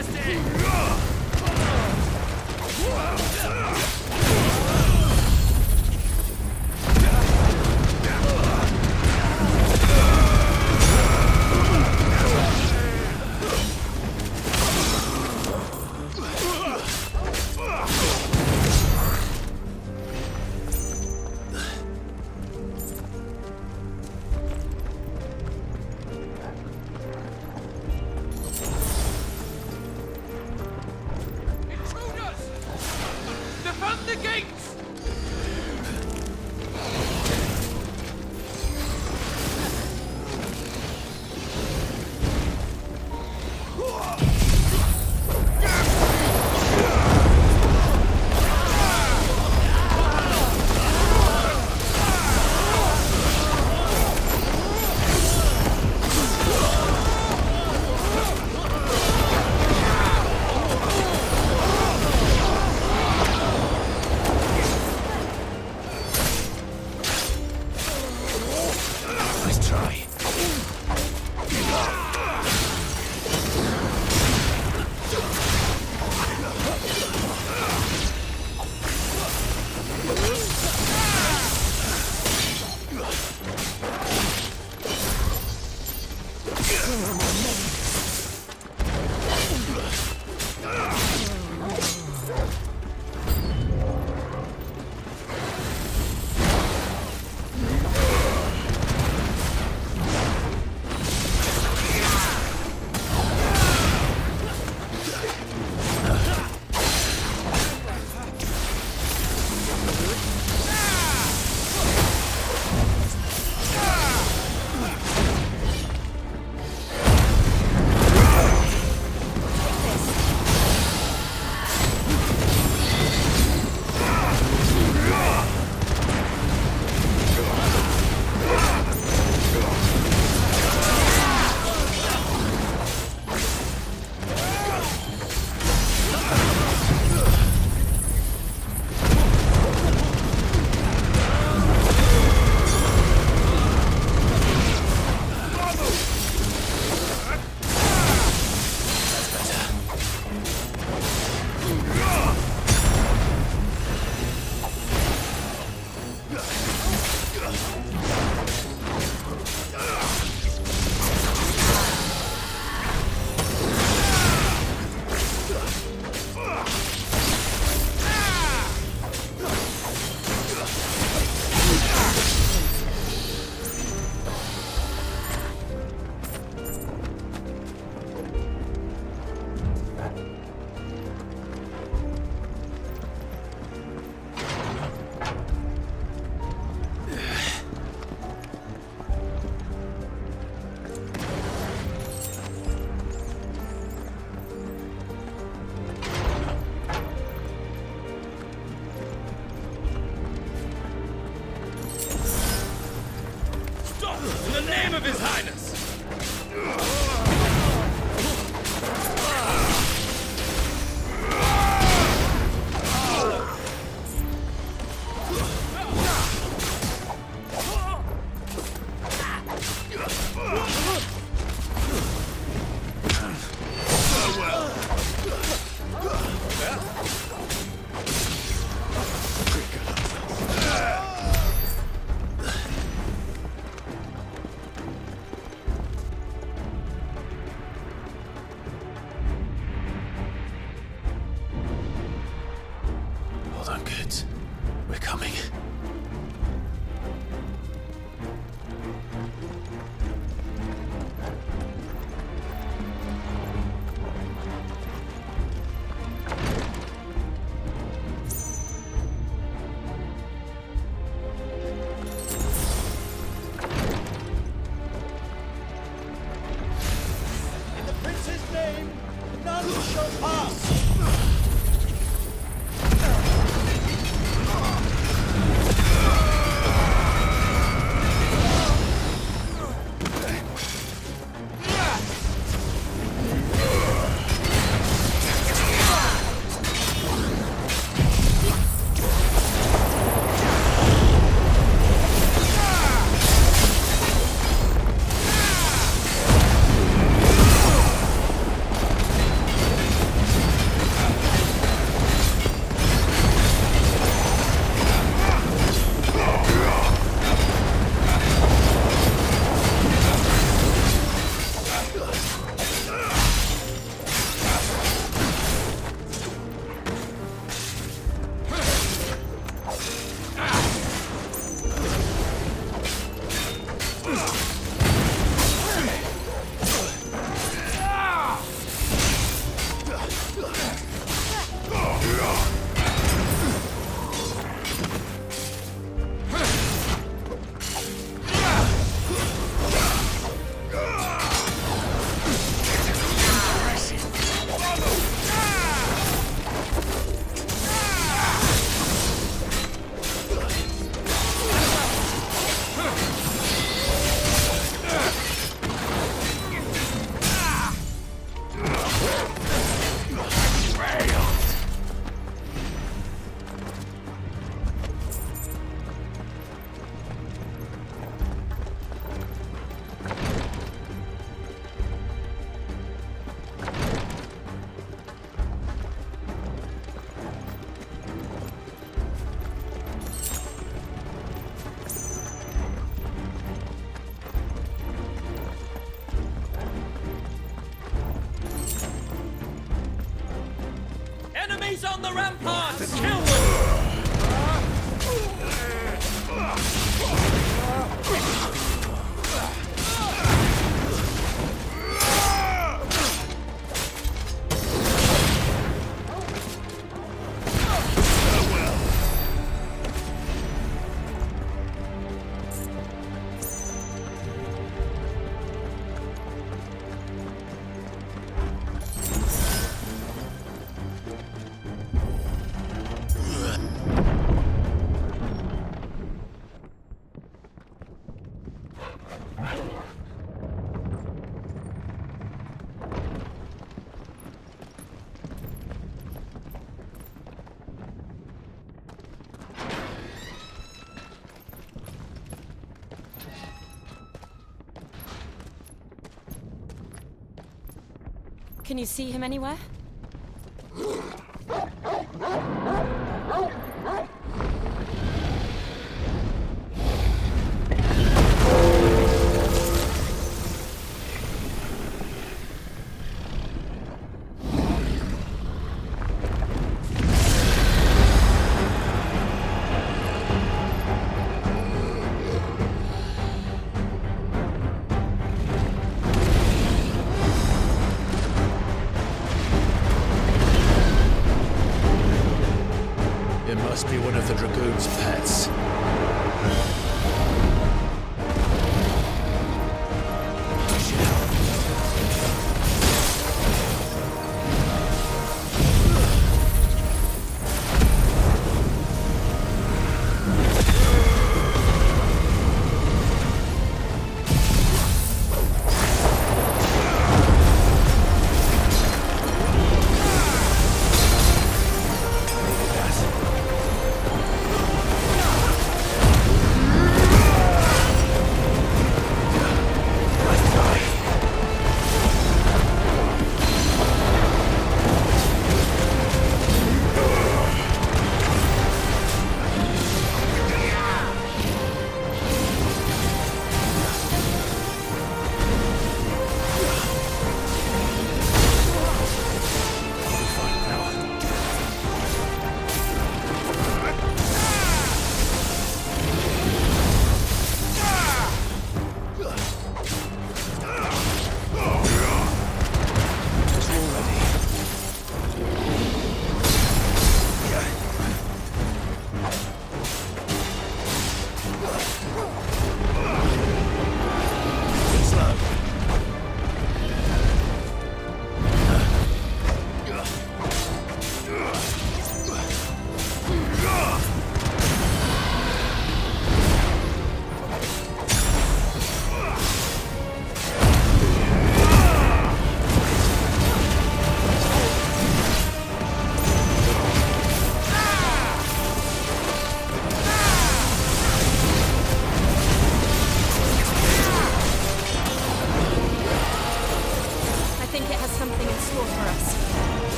In the name of His Highness! Hold on, kids. We're coming. In the prince's name, none shall pass! Enemies on the ramparts! Kill them! Can you see him anywhere?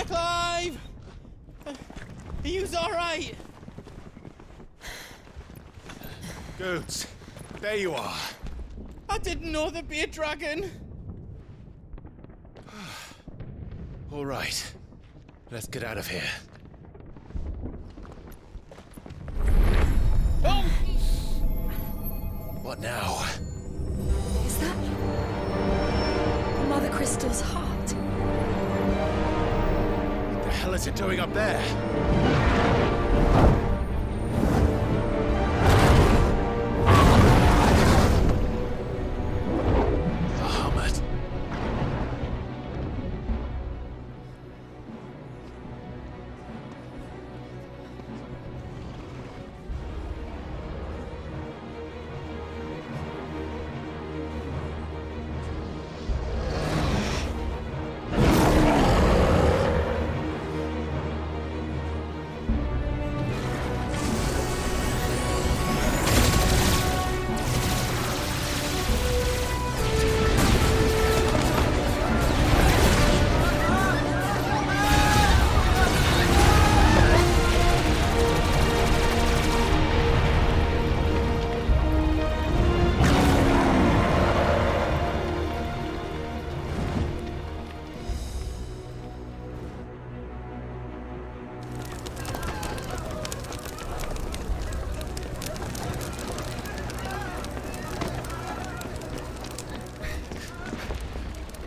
there, Clive! Are you alright? Goods, there you are. I didn't know there'd be a dragon. All right, let's get out of here. Oh! What now? Is that Mother Crystal's heart? What the hell is it doing up there?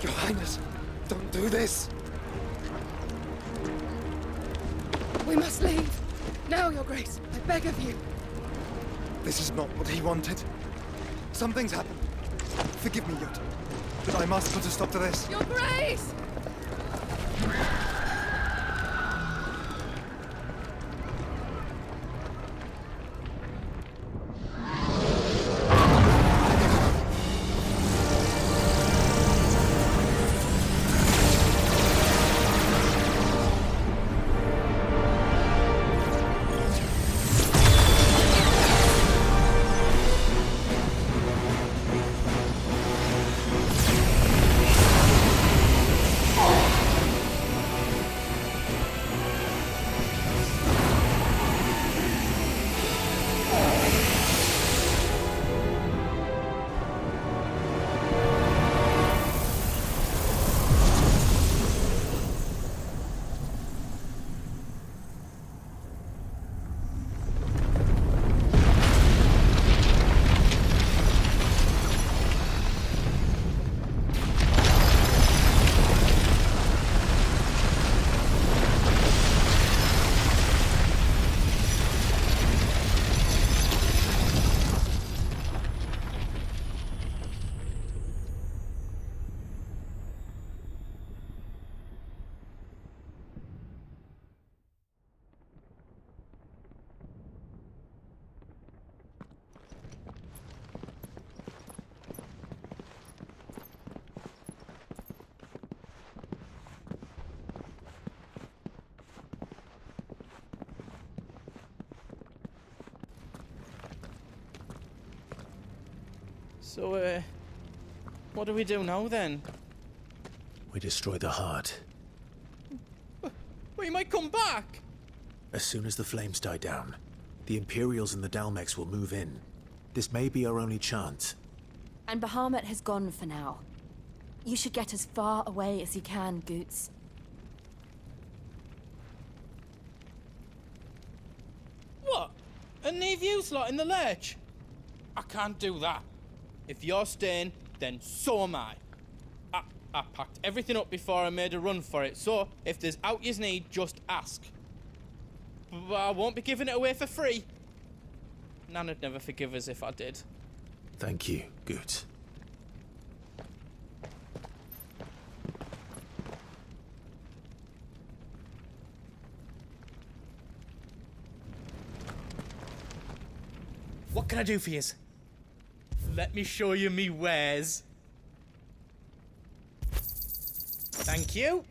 Your Highness, don't do this! We must leave. Now, Your Grace. I beg of you. This is not what he wanted. Something's happened. Forgive me, Yot, but I must put a stop to this. Your Grace! So, what do we do now then? We destroy the heart. We might come back! As soon as the flames die down, the Imperials and the Dalmex will move in. This may be our only chance. And Bahamut has gone for now. You should get as far away as you can, Goots. What? And leave you lot in the lurch? I can't do that. If you're staying, then so am I. I packed everything up before I made a run for it, so if there's out yous need, just ask. But I won't be giving it away for free. Nana'd never forgive us if I did. Thank you, Goots. What can I do for yous? Let me show you me wares. Thank you.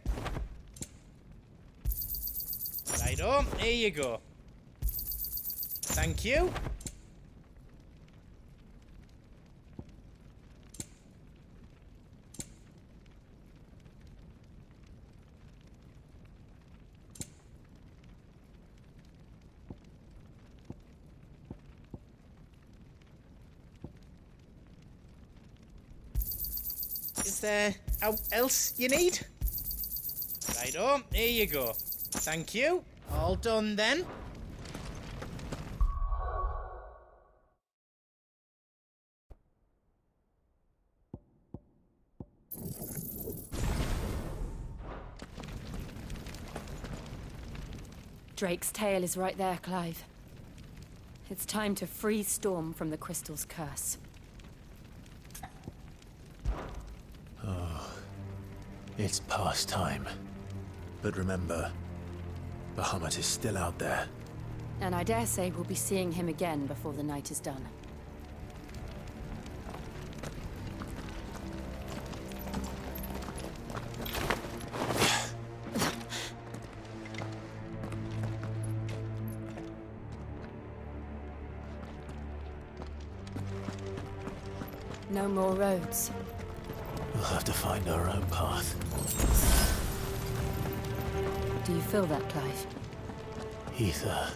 Righto, here you go. Thank you. Is there else you need? Righto, here you go. Thank you. All done then. Drake's tail is right there, Clive. It's time to free Storm from the crystal's curse. Oh, it's past time. But remember, Bahamut is still out there. And I dare say we'll be seeing him again before the night is done. No more roads. We'll have to find our own path. Do you feel that, Clive? Ether.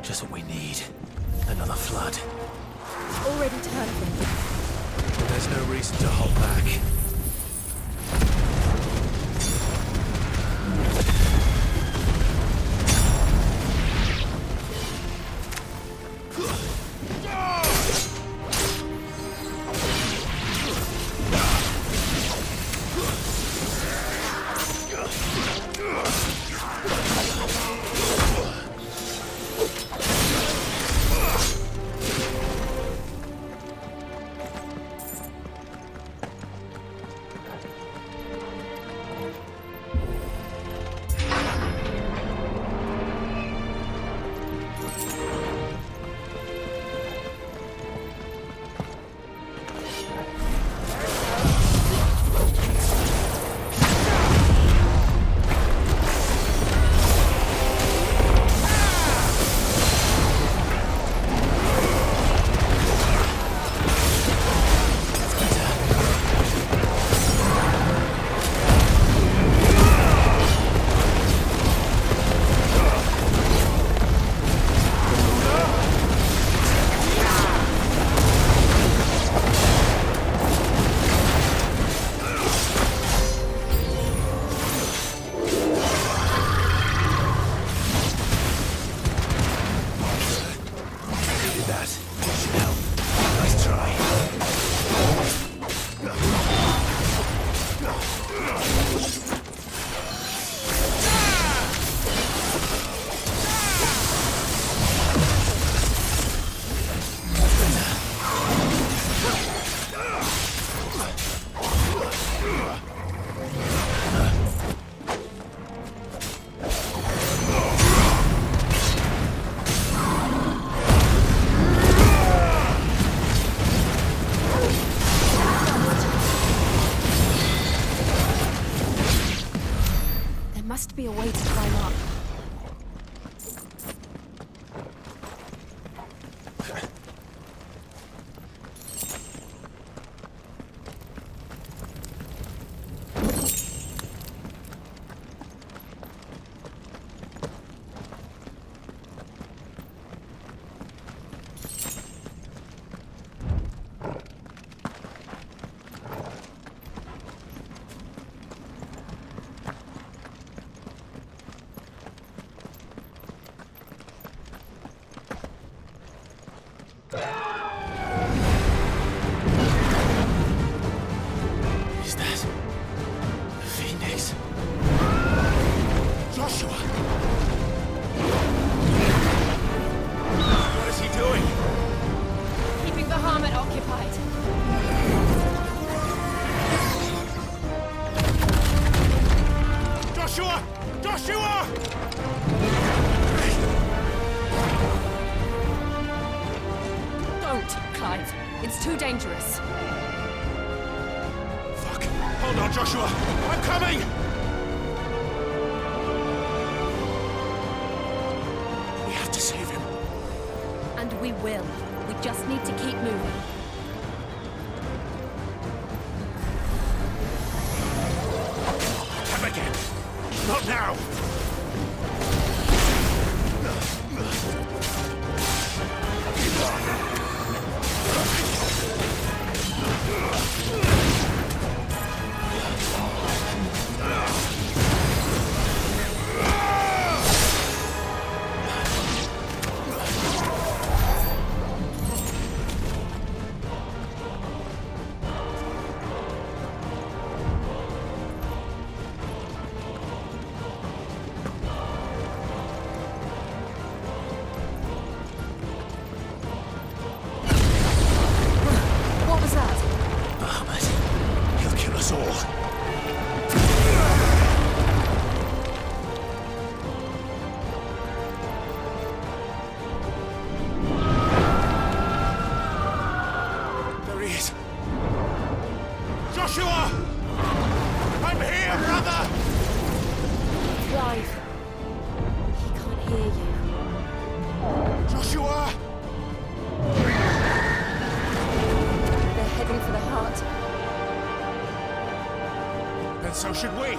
Just what we need. Another flood. Already turned them. There's no reason to hold back. Must be a way to climb up. Is that the Phoenix? Joshua! What is he doing? Keeping Bahamut occupied. Joshua! Joshua! Don't, Clive. It's too dangerous. Fuck! Hold on, Joshua! I'm coming! We have to save him. And we will. We just need to keep moving. Come again! Not now! Clive. He can't hear you. Joshua! They're heading for the heart. Then so should we.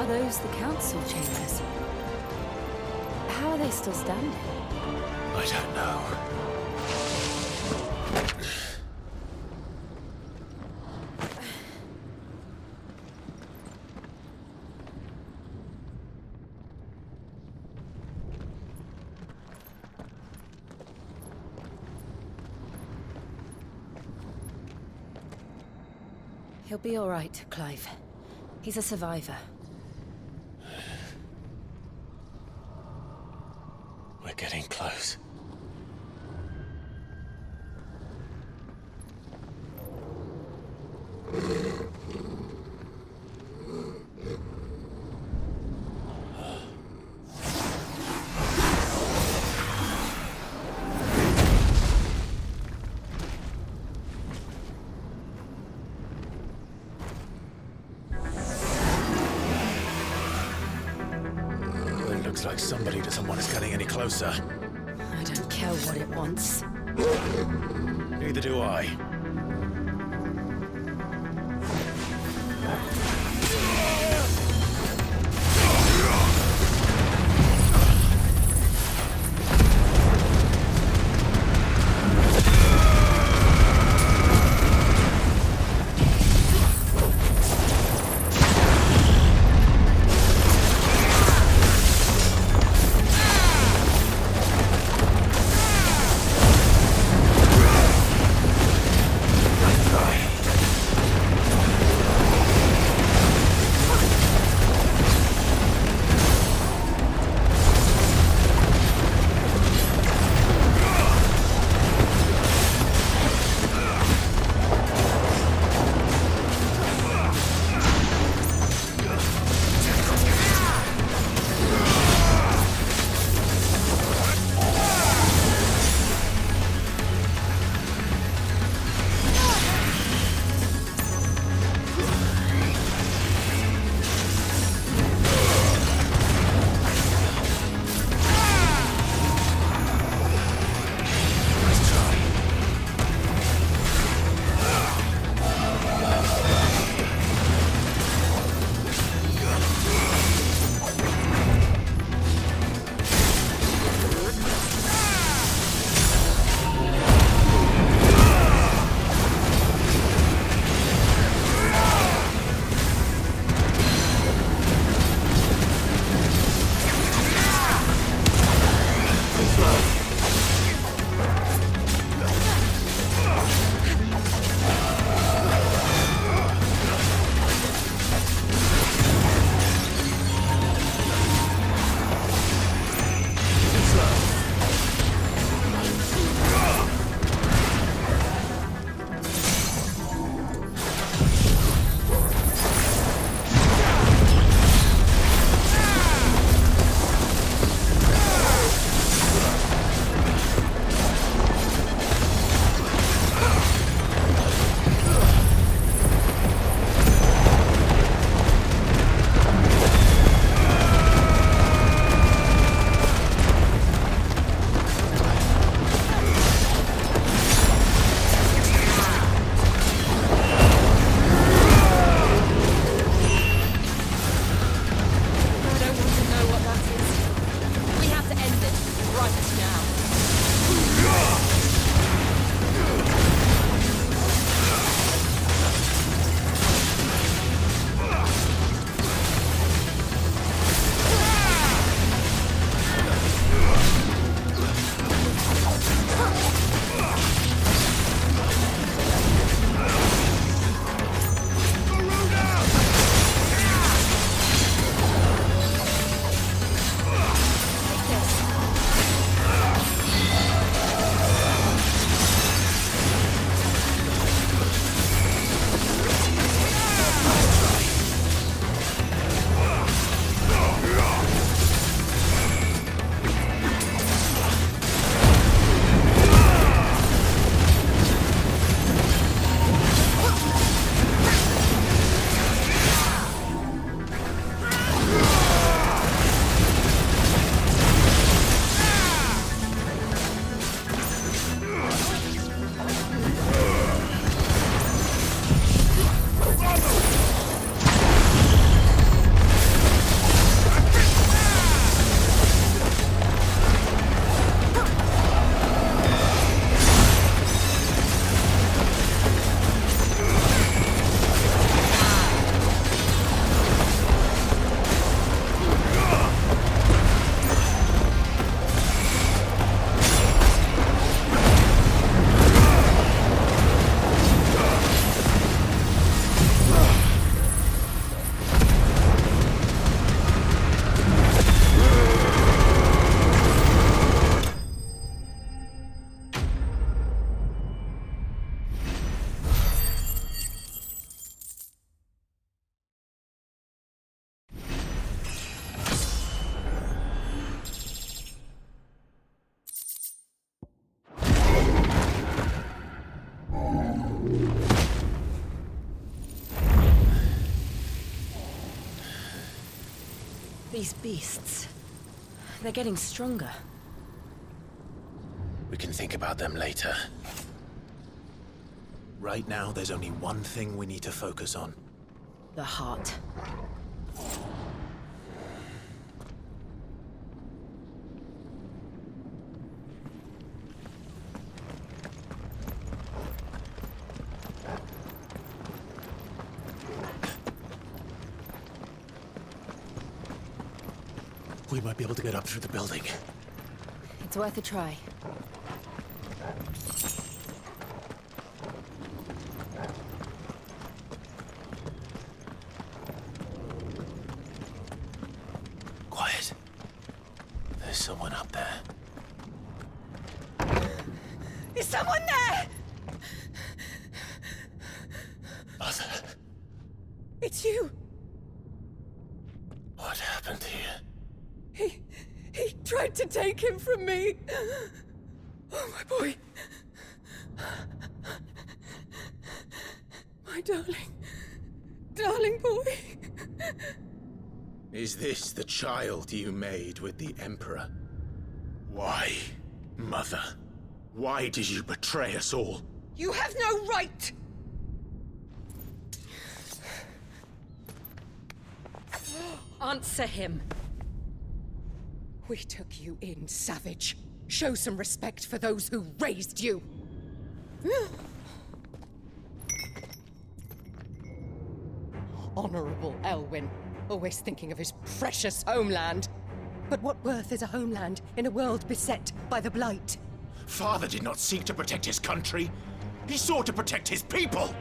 those the council chambers? How are they still standing? I don't know. He'll be all right, Clive. He's a survivor. We're getting close. Looks like somebody doesn't want us getting any closer. I don't care what it wants. Neither do I. These beasts. They're getting stronger. We can think about them later. Right now, there's only one thing we need to focus on. The heart. We might be able to get up through the building. It's worth a try. Quiet. There's someone up there. Is someone there? Mother, It's you. what happened here? He tried to take him from me. Oh, my boy. My darling boy. Is this the child you made with the Emperor? Why, Mother? Why did you betray us all? You have no right. Answer him. We took you in, savage. Show some respect for those who raised you. Honorable Elwyn, always thinking of his precious homeland. But what worth is a homeland in a world beset by the Blight? Father did not seek to protect his country. He sought to protect his people.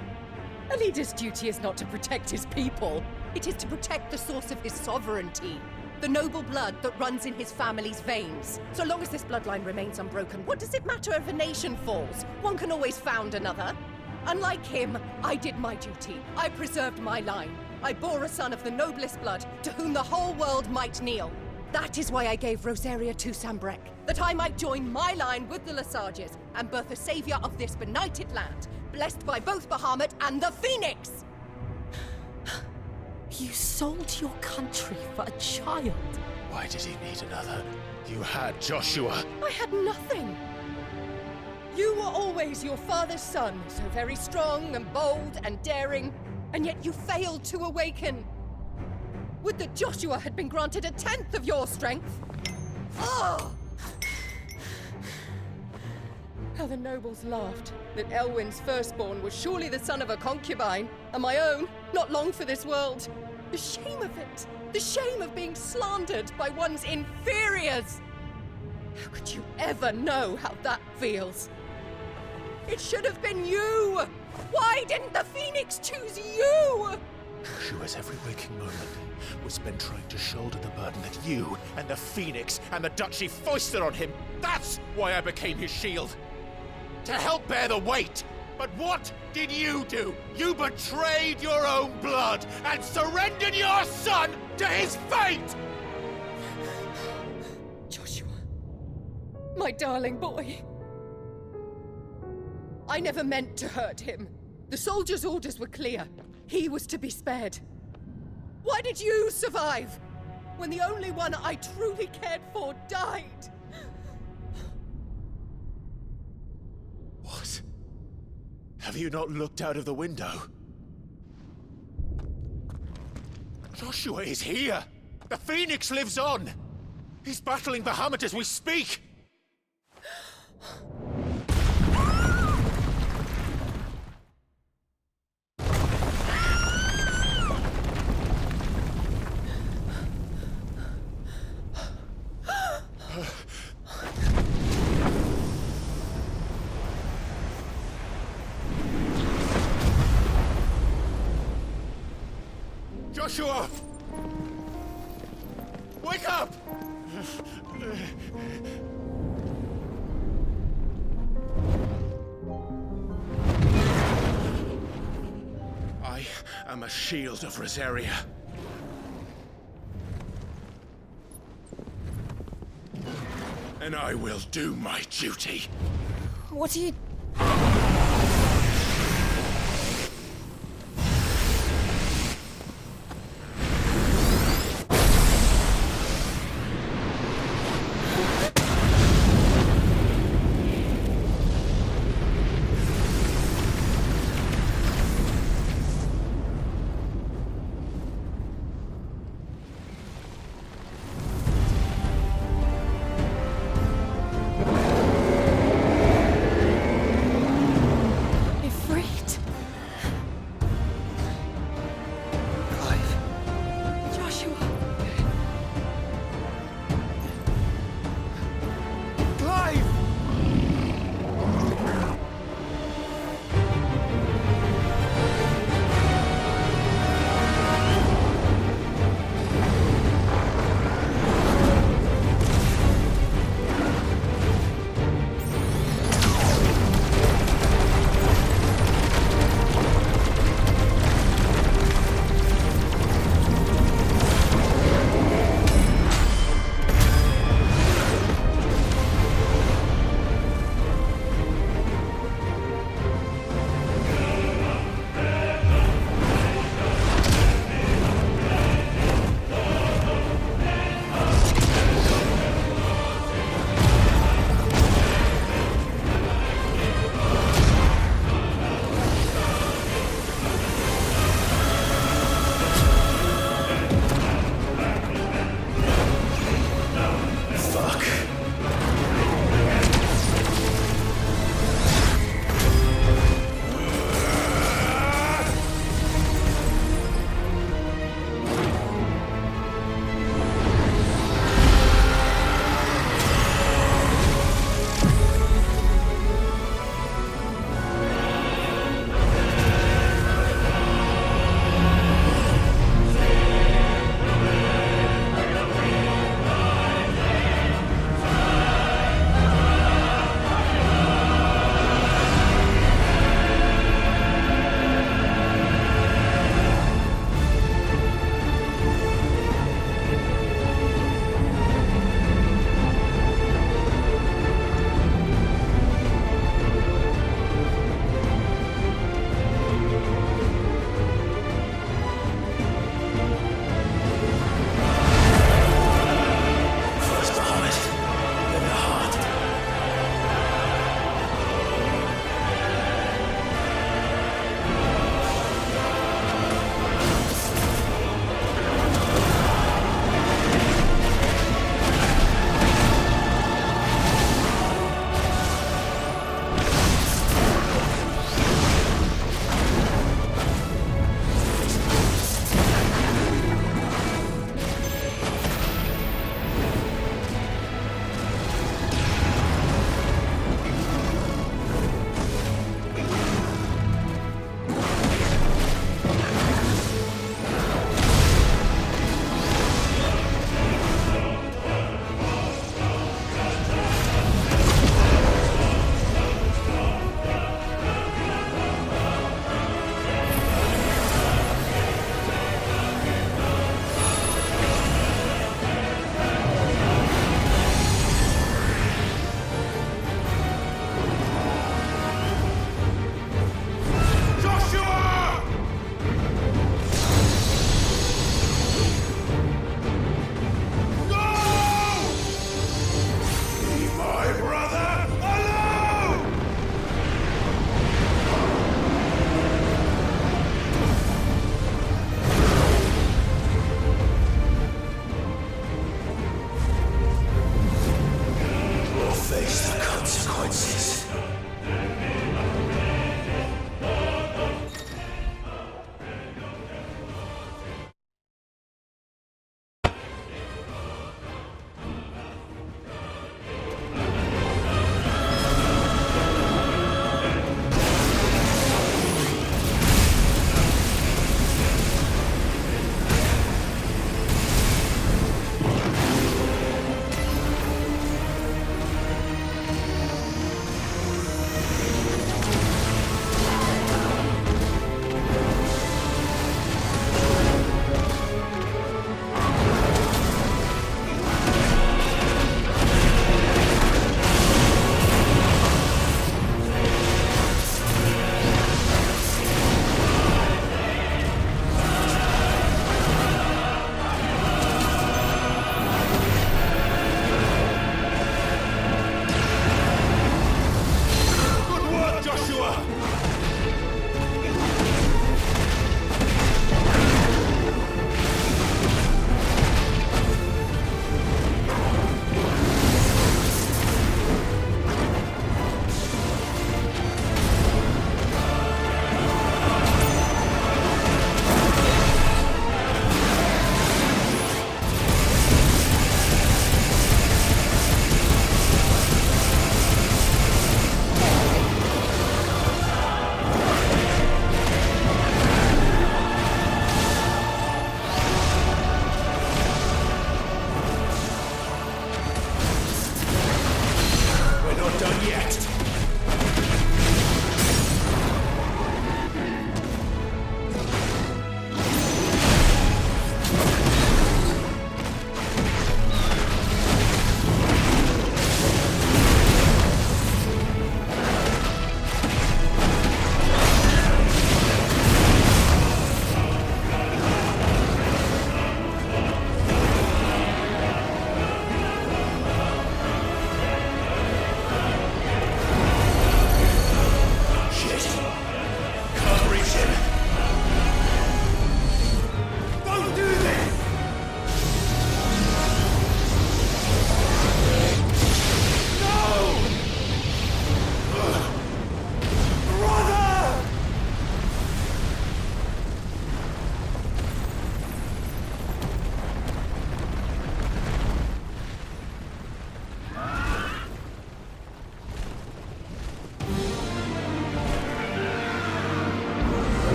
A leader's duty is not to protect his people. It is to protect the source of his sovereignty. The noble blood that runs in his family's veins. So long as this bloodline remains unbroken, what does it matter if a nation falls? One can always found another. Unlike him, I did my duty. I preserved my line. I bore a son of the noblest blood, to whom the whole world might kneel. That is why I gave Rosaria to Sambrek, that I might join my line with the Lesages and birth a savior of this benighted land, blessed by both Bahamut and the Phoenix! You sold your country for a child. Why did he need another? You had Joshua. I had nothing. You were always your father's son, so very strong and bold and daring, and yet you failed to awaken. Would that Joshua had been granted 1/10 of your strength? Oh! How the nobles laughed that Elwyn's firstborn was surely the son of a concubine, and my own, not long for this world. The shame of it! The shame of being slandered by one's inferiors! How could you ever know how that feels? It should have been you! Why didn't the Phoenix choose you? Joshua's every waking moment was spent trying to shoulder the burden that you And the Phoenix and the Duchy foisted on him. That's why I became his shield. To help bear the weight. But what did you do? You betrayed your own blood and surrendered your son to his fate! Joshua, my darling boy. I never meant to hurt him. The soldiers' orders were clear. He was to be spared. Why did you survive when the only one I truly cared for died? What? Have you not looked out of the window? Joshua is here! The Phoenix lives on! He's battling Bahamut as we speak! Joshua! Wake up! I am a Shield of Rosaria. And I will do my duty. What are you...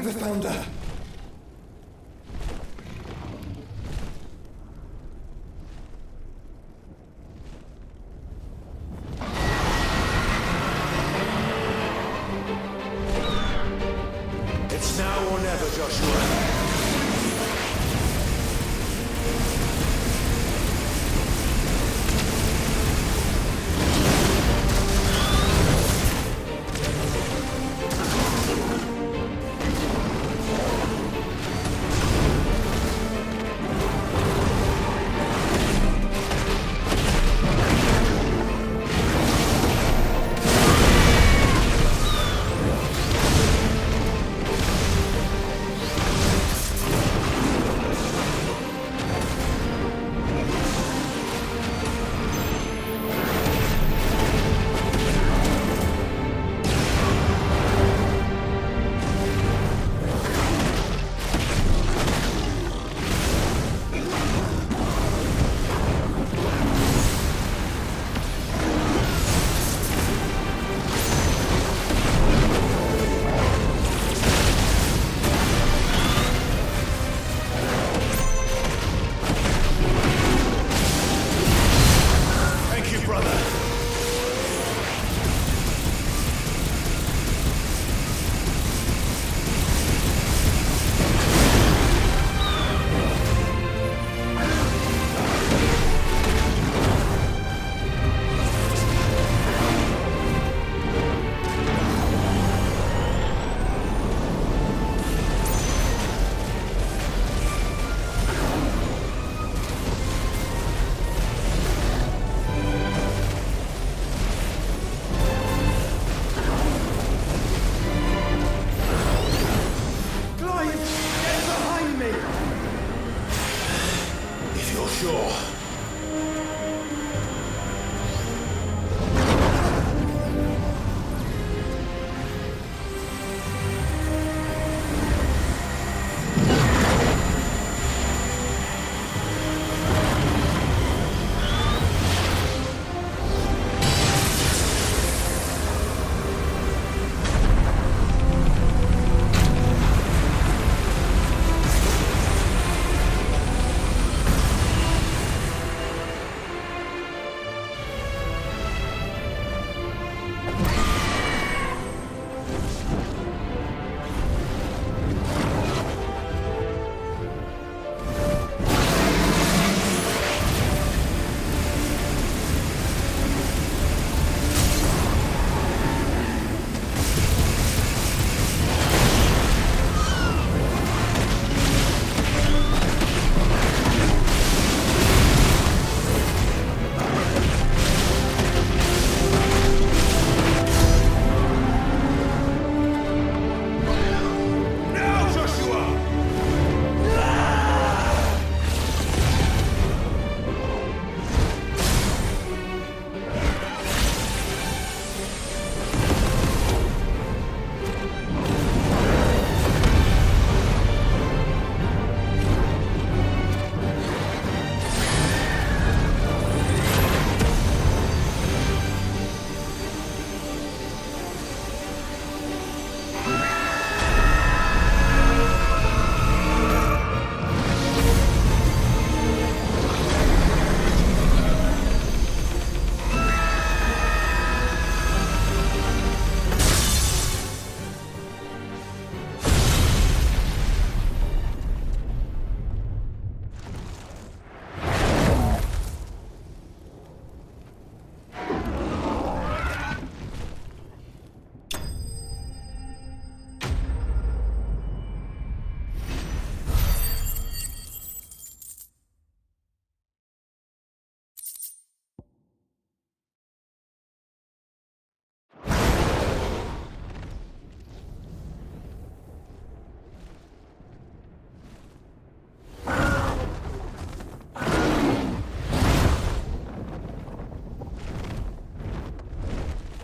the Founder! It's now or never, Joshua.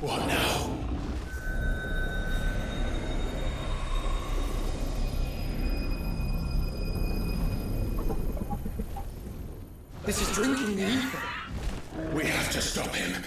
What now? This is drinking the ether. We have to stop him.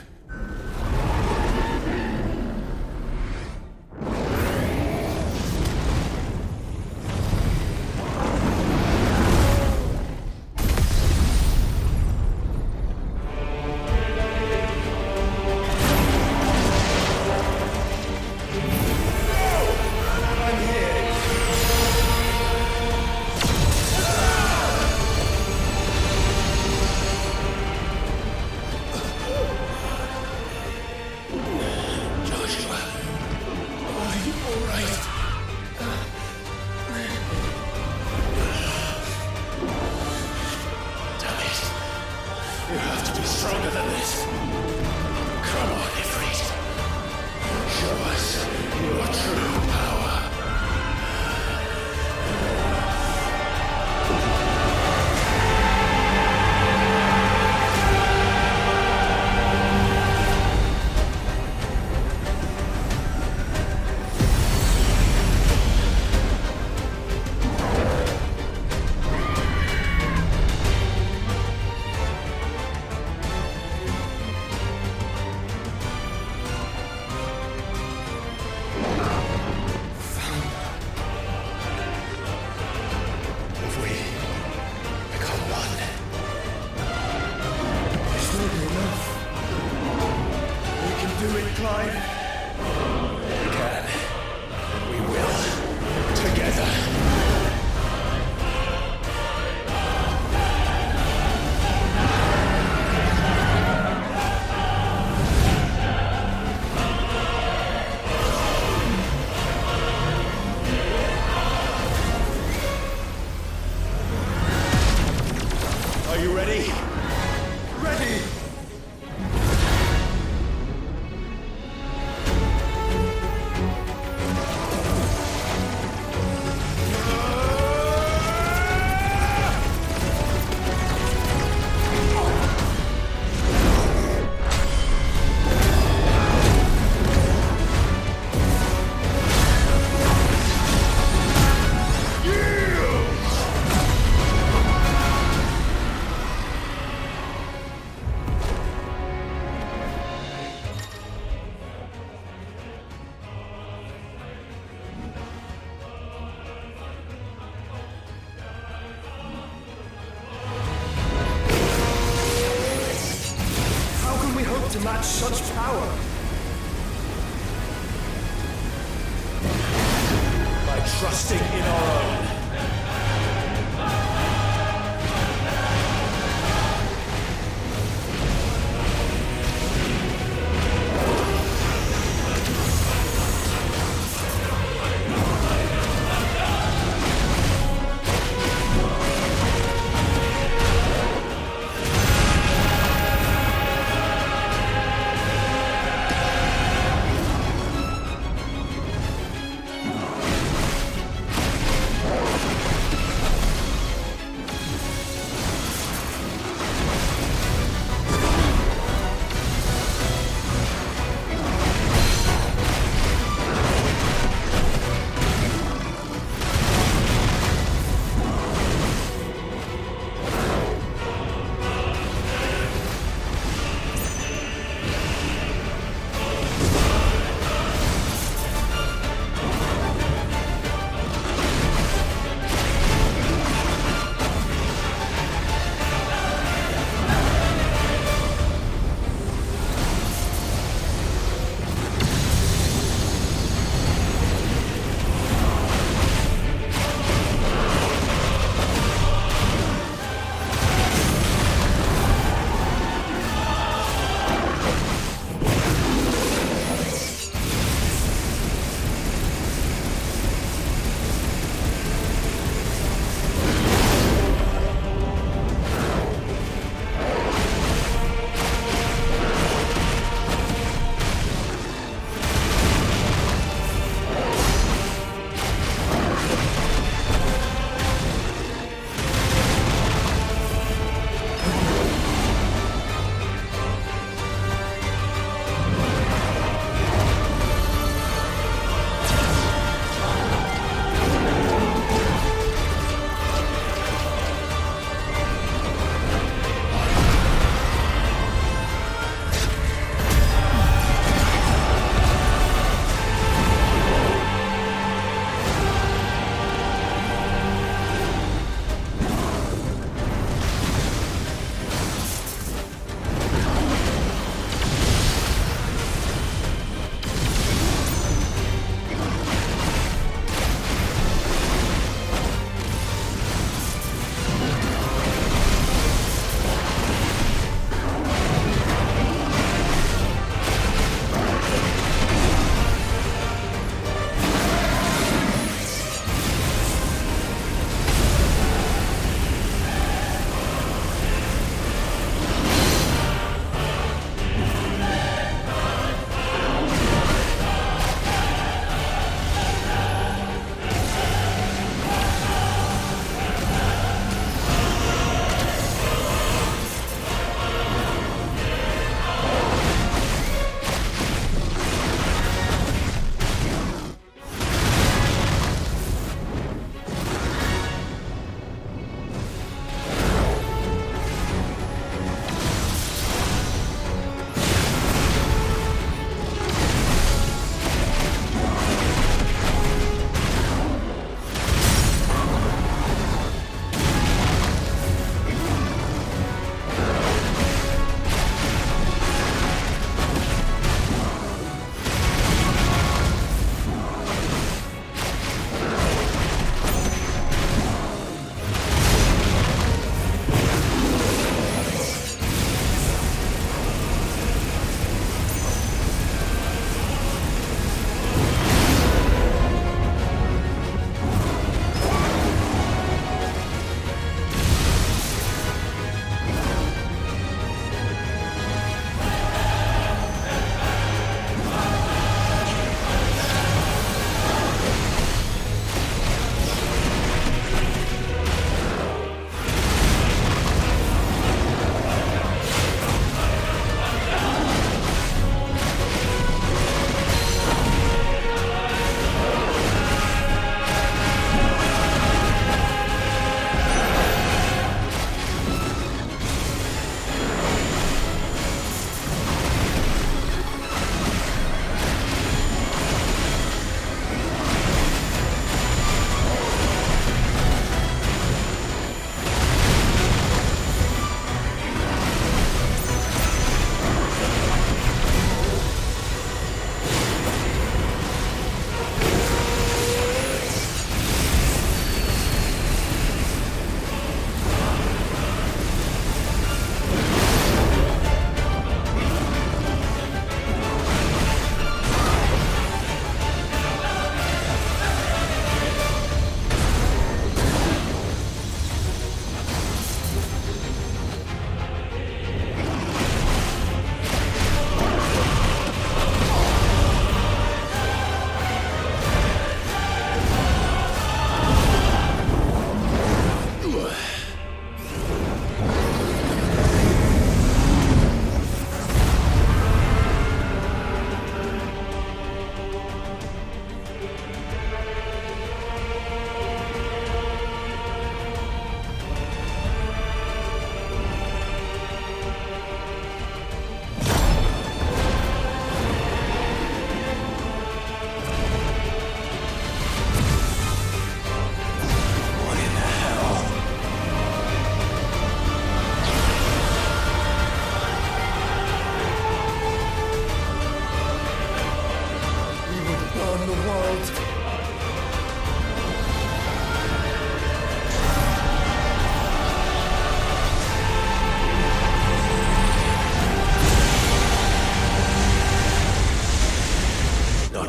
match such power. By trusting in our own.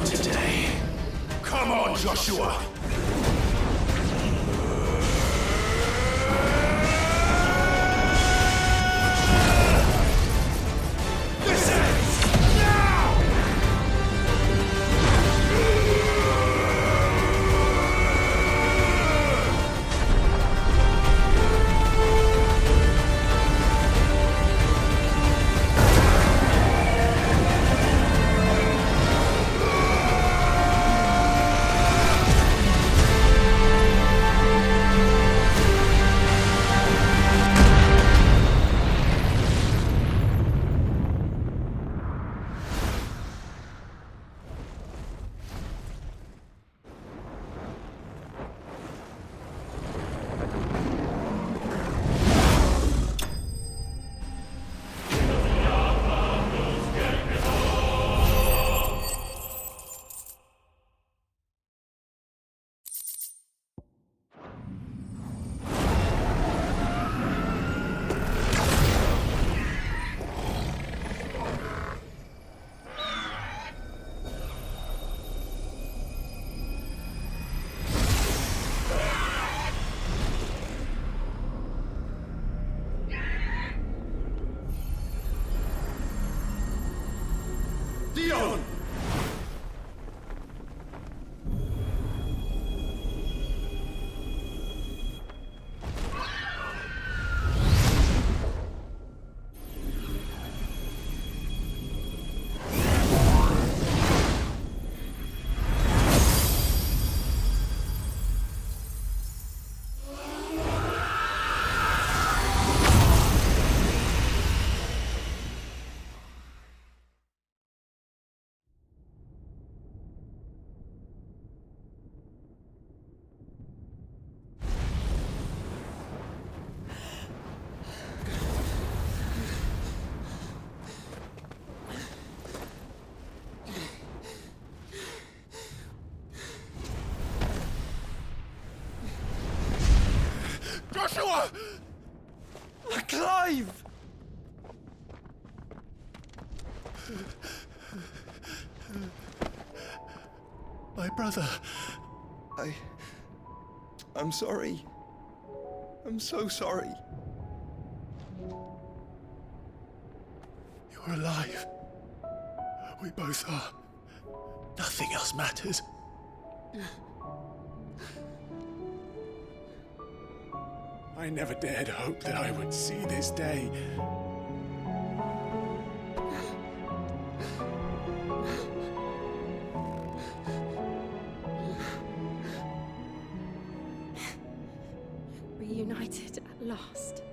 today. Come on, Joshua! Dion! Joshua! Clive! My brother. I'm sorry. I'm so sorry. You're alive. We both are. Nothing else matters. I never dared hope that I would see this day. Reunited at last.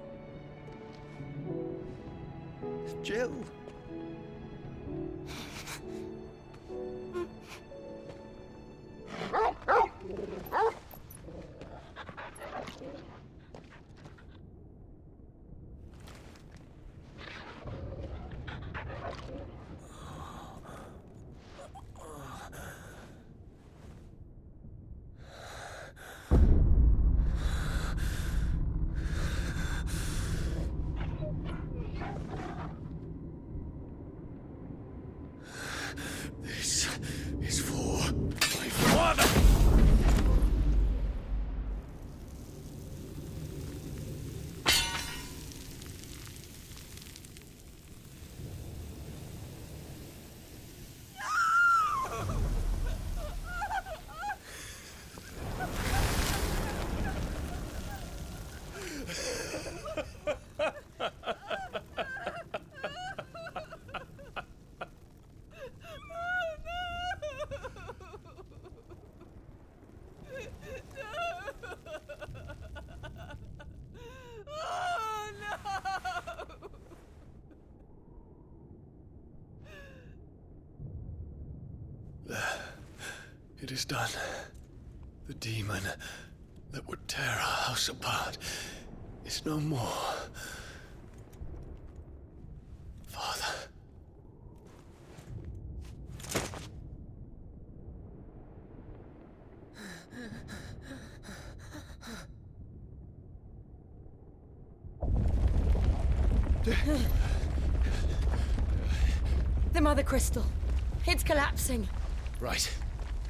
Jill. This is for my father! It is done. The demon that would tear our house apart is no more. Father. The Mother Crystal. It's collapsing. Right.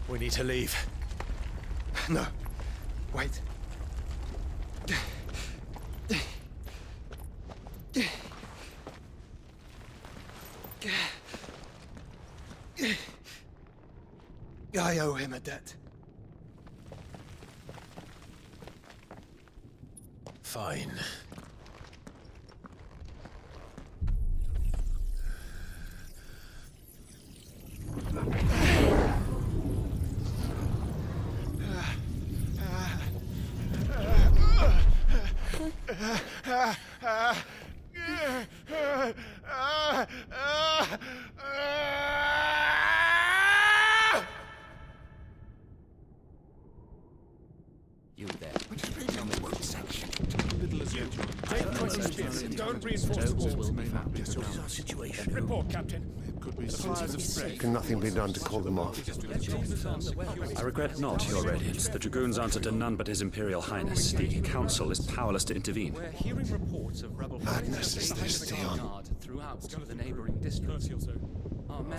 We need to leave. No. Wait. I owe him a debt. Fine. You there. Don't reinforce the walls. What's our situation? Report, Captain. Can nothing be done to call them off? I regret not, Your Radiance. The Dragoons answer to none but His Imperial Highness. The Council is powerless to intervene. We're hearing reports of rebel Madness is this, Dion. throughout the neighboring districts.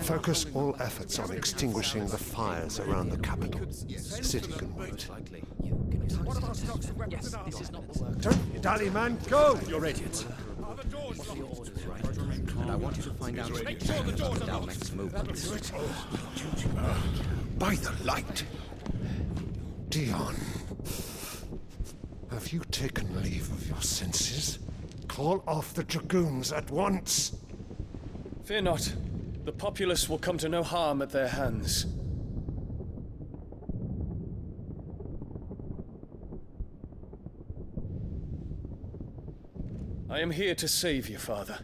Focus all efforts on extinguishing the fires around the capital. The city can wait. What about stocks of weapons and armor? Don't dally, man, go! Your Radiance. Are the doors locked? And I want you to find out Make sure the doors are locked. next movements. By the light! Dion. Have you taken leave of your senses? Call off the Dragoons at once! Fear not. The populace will come to no harm at their hands. I am here to save you, Father.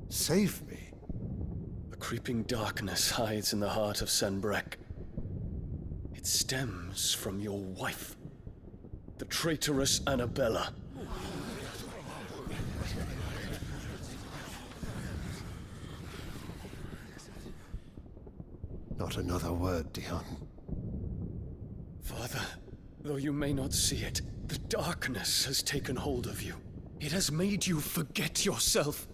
Save me? A creeping darkness hides in the heart of Sanbreque. It stems from your wife, the traitorous Annabella. Not another word, Dion. Father, though you may not see it, the darkness has taken hold of you. It has made you forget yourself.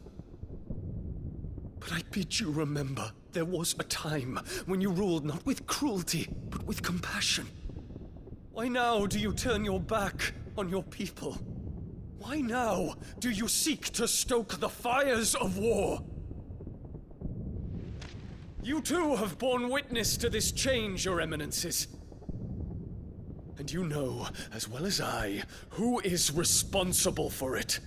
But I bid you remember, there was a time when you ruled not with cruelty, but with compassion. Why now do you turn your back on your people? Why now do you seek to stoke the fires of war? You too have borne witness to this change, Your Eminences. And you know, as well as I, who is responsible for it.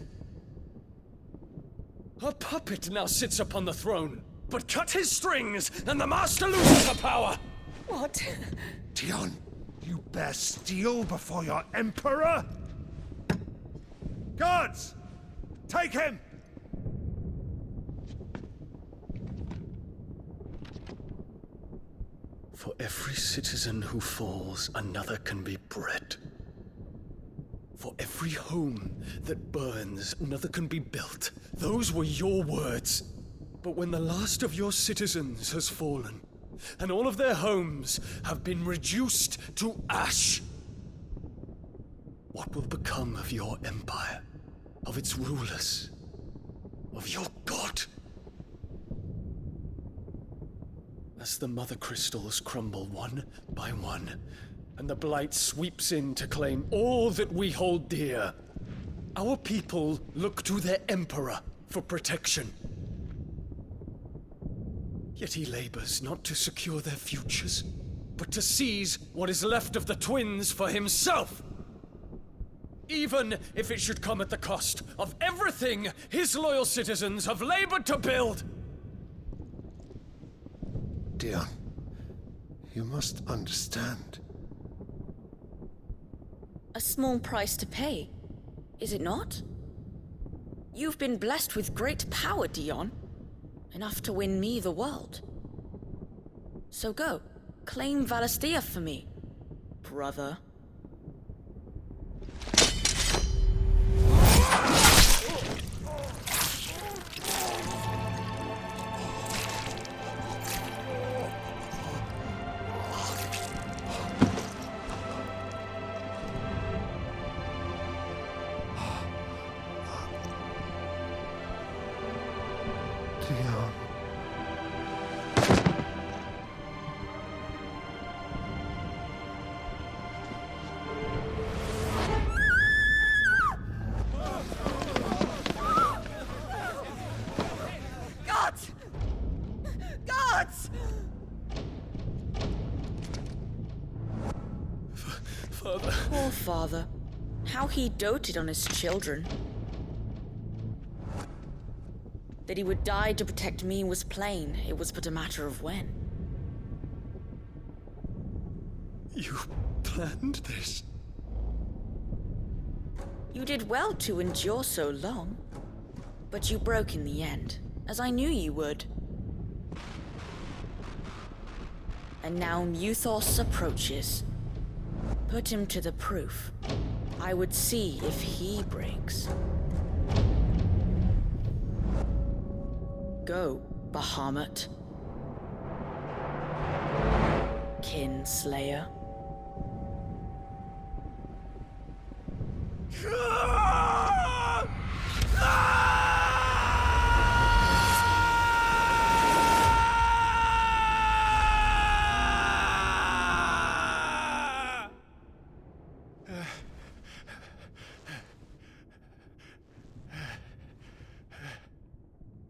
A puppet now sits upon the throne, but cut his strings, and the Master loses the power! What? Dion, you bear steel before your Emperor? Guards! Take him! For every citizen who falls, another can be bred. For every home that burns, another can be built. Those were your words. But when the last of your citizens has fallen, and all of their homes have been reduced to ash, what will become of your empire, of its rulers, of your god? As the mother crystals crumble one by one, and the blight sweeps in to claim all that we hold dear, our people look to their emperor for protection. Yet he labors not to secure their futures, but to seize what is left of the twins for himself. Even if it should come at the cost of everything his loyal citizens have labored to build. Dion, you must understand. A small price to pay, is it not? You've been blessed with great power, Dion. Enough to win me the world. So go, claim Valisthea for me, brother. Mother. Poor father. How he doted on his children. That he would die to protect me was plain. It was but a matter of when. You planned this? You did well to endure so long. But you broke in the end, as I knew you would. And now Muthos approaches. Put him to the proof. I would see if he breaks. Go, Bahamut. Kinslayer.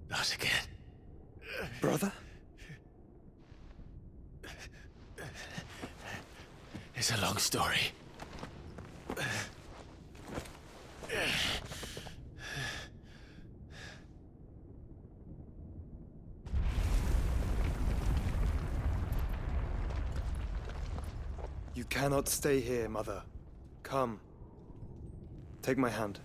Not again. Brother? It's a long story. You cannot stay here, Mother. Come. Take my hand.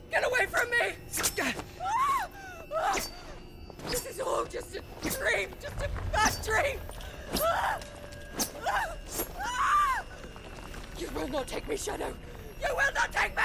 Get away from me! This is all just a dream, just a bad dream! You will not take me, Shadow! You will not take me!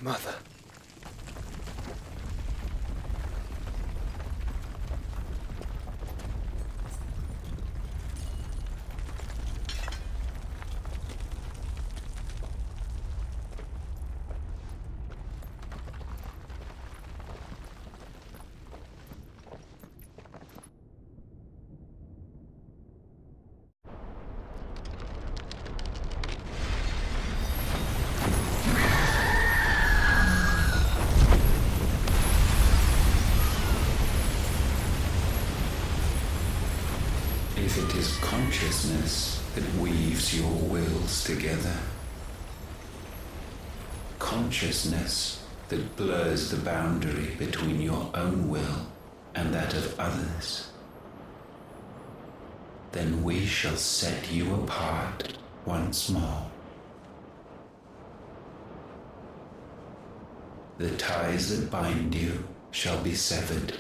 Mother. If it is consciousness that weaves your wills together, consciousness that blurs the boundary between your own will and that of others, then we shall set you apart once more. The ties that bind you shall be severed,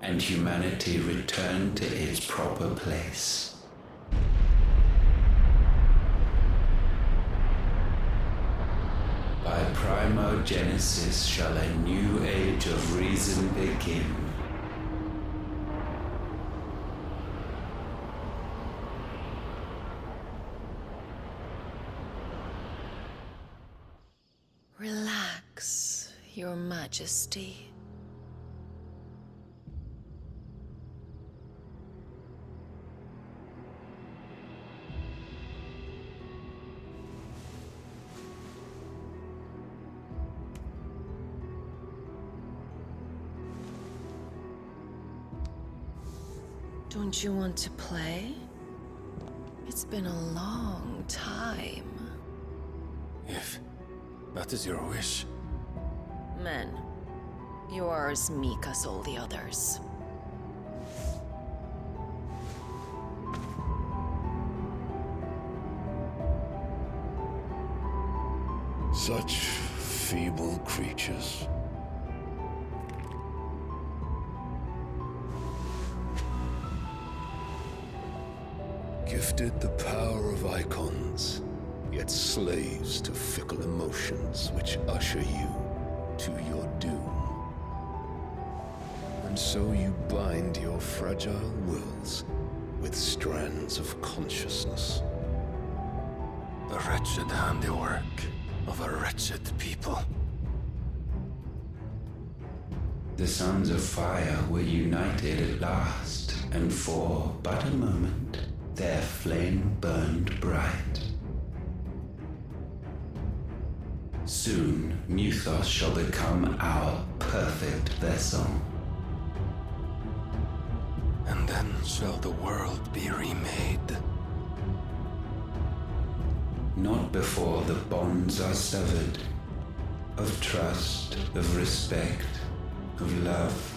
and humanity return to its proper place. By primogenesis shall a new age of reason begin. Relax, Your Majesty. Don't you want to play? It's been a long time. If that is your wish. Men, you are as meek as all the others. Such feeble creatures. Gifted the power of Eikons, yet slaves to fickle emotions which usher you to your doom. And so you bind your fragile wills with strands of consciousness. The wretched handiwork of a wretched people. The Sons of Fire were united at last, and for but a moment, their flame burned bright. Soon, Mythos shall become our perfect vessel. And then shall the world be remade. Not before the bonds are severed, of trust, of respect, of love.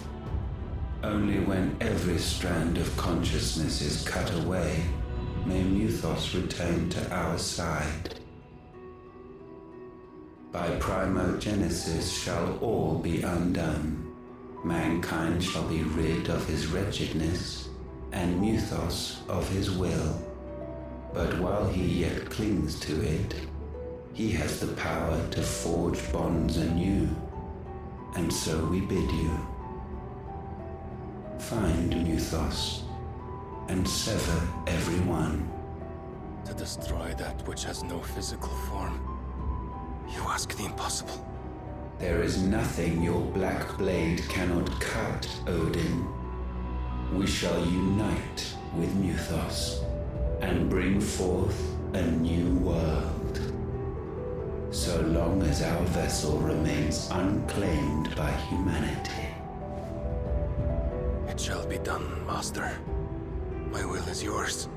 Only when every strand of consciousness is cut away, may Mythos return to our side. By primogenesis shall all be undone. Mankind shall be rid of his wretchedness, and Mythos of his will. But while he yet clings to it, he has the power to forge bonds anew. And so we bid you, find Mythos, and sever every one. To destroy that which has no physical form, you ask the impossible. There is nothing your black blade cannot cut, Odin. We shall unite with Mythos, and bring forth a new world. So long as our vessel remains unclaimed by humanity. It shall be done, Master. My will is yours.